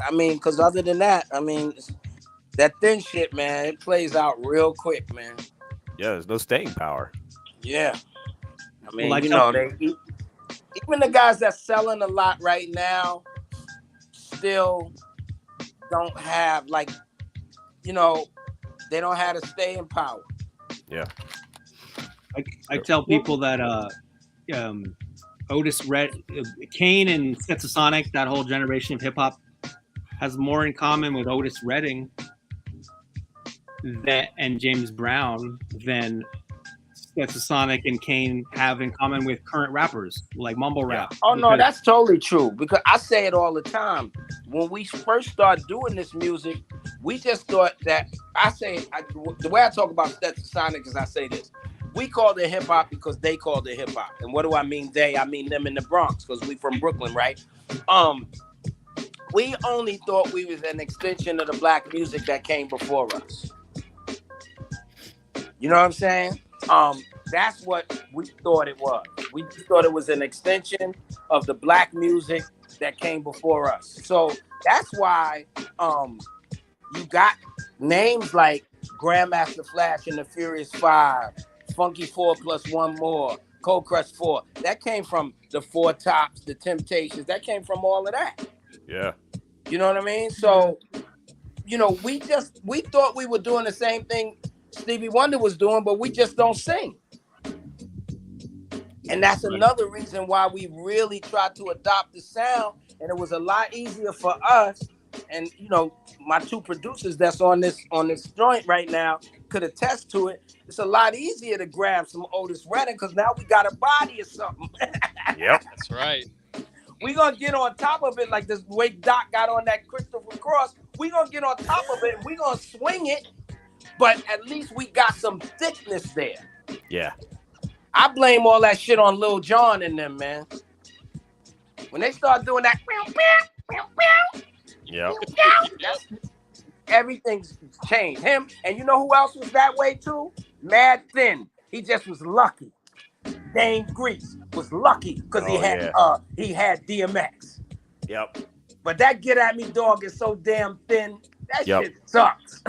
because other than that, that thin shit, man, it plays out real quick, man. Yeah, there's no staying power. Yeah. Like even the guys that's selling a lot right now still don't have they don't have the staying power. Yeah. I tell people that Otis Kane and Stetsasonic, that whole generation of hip hop, has more in common with Otis Redding and James Brown than Stetsasonic and Kane have in common with current rappers like mumble rap. Oh no, that's totally true. Because I say it all the time. When we first started doing this music, we just thought that the way I talk about Stetsasonic is I say this. We called it hip hop because they called it hip hop. And what do I mean they? I mean them in the Bronx, because we from Brooklyn, right? We only thought we was an extension of the black music that came before us. You know what I'm saying? That's what we thought it was. We just thought it was an extension of the black music that came before us. So that's why you got names like Grandmaster Flash and the Furious 5, Funky 4 plus 1 more, Cold Crush 4. That came from the Four Tops, the Temptations. That came from all of that. Yeah. You know what I mean? So, we thought we were doing the same thing Stevie Wonder was doing, but we just don't sing. And that's another reason why we really tried to adopt the sound. And it was a lot easier for us. And my 2 producers that's on this joint right now could attest to it. It's a lot easier to grab some Otis Redding because now we got a body or something. Yep. That's right. We're going to get on top of it like this way Doc got on that Christopher Cross. We're going to get on top of it and we're going to swing it. But at least we got some thickness there. Yeah. I blame all that shit on Lil Jon and them, man. When they start doing that, yep. Everything's changed. Him, and you know who else was that way too? Mad Thin. He just was lucky. Dame Grease was lucky because he had DMX. Yep. But that Get At Me Dog is so damn thin. That shit sucks.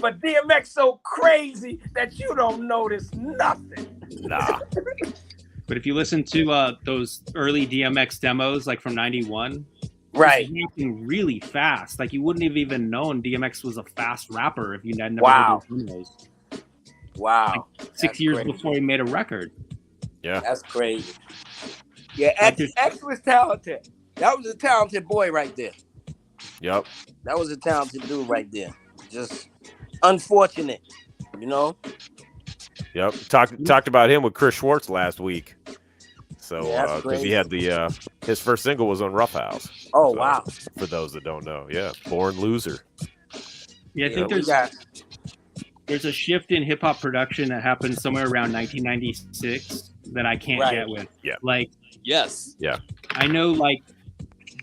but DMX so crazy that you don't notice nothing. Nah. But if you listen to those early DMX demos, like from '91, right, he's rapping really fast. Like you wouldn't have even known DMX was a fast rapper if you had never wow. heard his demos. Wow. Like 6 years before he made a record. Yeah. That's crazy. Yeah, X was talented. That was a talented boy right there. Yep. That was a talented dude right there. Just unfortunate, Yep. Talked about him with Chris Schwartz last week. So because he had his first single was on Rough House. Oh so, wow. For those that don't know. Yeah. Born Loser. Yeah, I think there's a shift in hip hop production that happened somewhere around 1996 that I can't get with. Yeah. Like yes. Yeah. I know like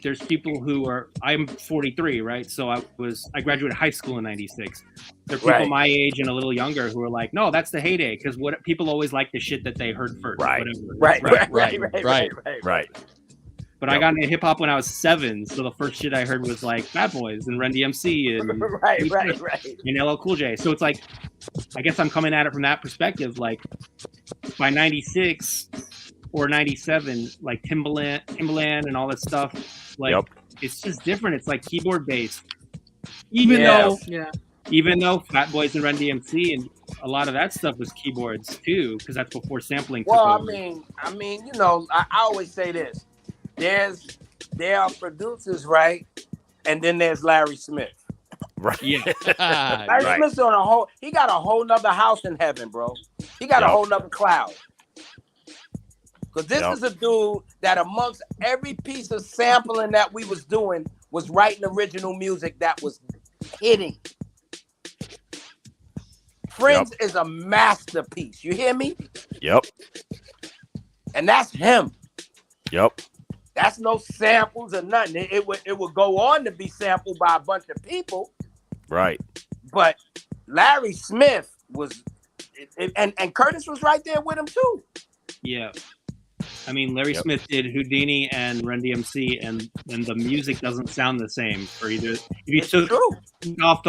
there's people who I'm 43, right? So I graduated high school in 96. There are people my age and a little younger who are like, no, that's the heyday. Because what people always like the shit that they heard first. Right. Right. But I got into hip hop when I was 7. So the first shit I heard was like Bad Boys and Run DMC and and LL Cool J. So it's like, I guess I'm coming at it from that perspective. Like by 96, or 97, like Timbaland and all that stuff. Like it's just different. It's like keyboard based. Even though Fat Boys and Run DMC and a lot of that stuff was keyboards too, because that's before sampling took over. I mean, you know, I always say this: there are producers, right, and then there's Larry Smith. Right. Yeah. Larry Smith's on he got a whole nother house in heaven, bro. He got a whole nother cloud. Because this is a dude that amongst every piece of sampling that we was doing was writing original music that was hitting. Friends is a masterpiece. You hear me? Yep. And that's him. Yep. That's no samples or nothing. It would go on to be sampled by a bunch of people. Right. But Larry Smith was, and Curtis was right there with him too. Yeah. I mean, Larry Smith did Houdini and Run DMC, and the music doesn't sound the same for either. If you took out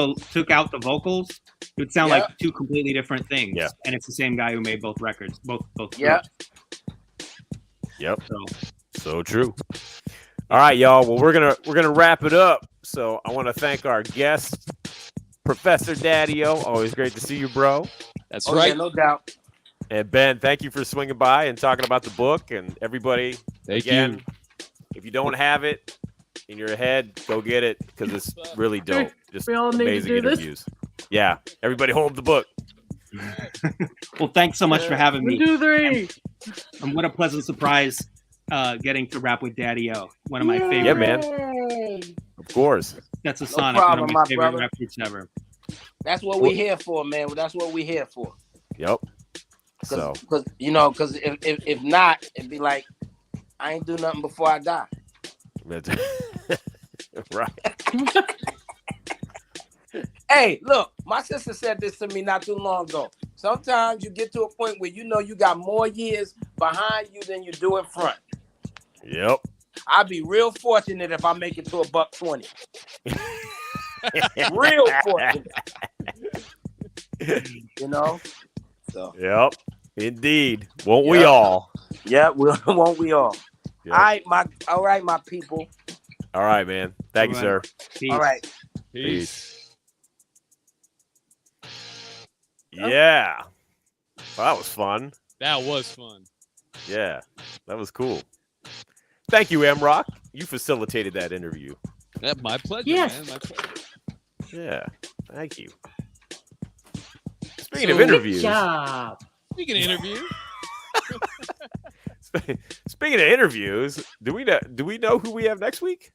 the vocals, it would sound like two completely different things. Yeah. And it's the same guy who made both records, both. Yeah. Yep. So true. All right, y'all. Well, we're gonna wrap it up. So I want to thank our guest, Professor Daddy-O. Always great to see you, bro. That's right. Yeah, no doubt. And Ben, thank you for swinging by and talking about the book. And everybody, thank you. If you don't have it in your head, go get it because it's really dope. Just amazing interviews. Yeah, everybody hold the book. Well, thanks so much for having me. 2, 3. And what a pleasant surprise getting to rap with Daddy-O. One of my favorite. Yeah, man. Of course. That's a Sonic. Problem, one of my favorite brother. records ever. That's what we're here for, man. That's what we're here for. Yep. Because if not, it'd be like I ain't do nothing before I die. Right. Hey, look, my sister said this to me not too long ago. Sometimes you get to a point where you know you got more years behind you than you do in front. Yep. I'd be real fortunate if I make it to $120. Real fortunate. You know? So. Yep. Indeed. Won't we all? Yeah, won't we all? Yep. All right, my people. All right, man. Thank you, sir. Peace. All right. Peace. Yeah. Well, that was fun. That was fun. Yeah. That was cool. Thank you, M-Rock. You facilitated that interview. Yeah, my pleasure, Yes. man. My pleasure. Yeah. Thank you. Speaking of interviews. Good job. Speaking of interview. Speaking of interviews, do we know who we have next week?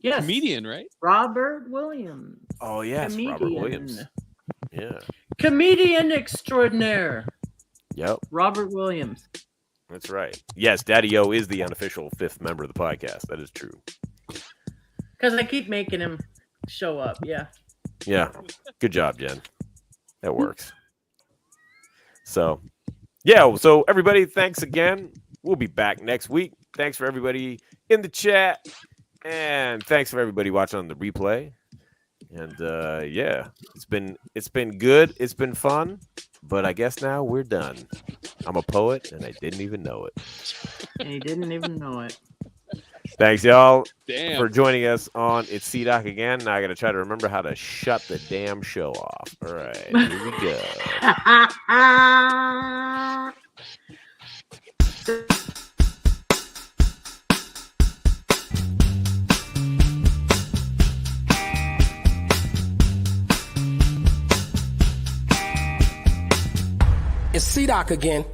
Yes. Comedian, right? Robert Williams. Oh yes, Robert Williams. Yeah. Comedian extraordinaire. Yep. Robert Williams. That's right. Yes, Daddy-O is the unofficial 5th member of the podcast. That is true. Because I keep making him show up. Yeah. Yeah. Good job, Jen. That works. So, yeah. So, everybody, thanks again. We'll be back next week. Thanks for everybody in the chat. And thanks for everybody watching on the replay. And, yeah, it's been good. It's been fun. But I guess now we're done. I'm a poet, and I didn't even know it. And he didn't even know it. Thanks, y'all, Damn. for joining us on It's C-Doc again. Now I got to try to remember how to shut the damn show off. All right, here we go. It's C-Doc again.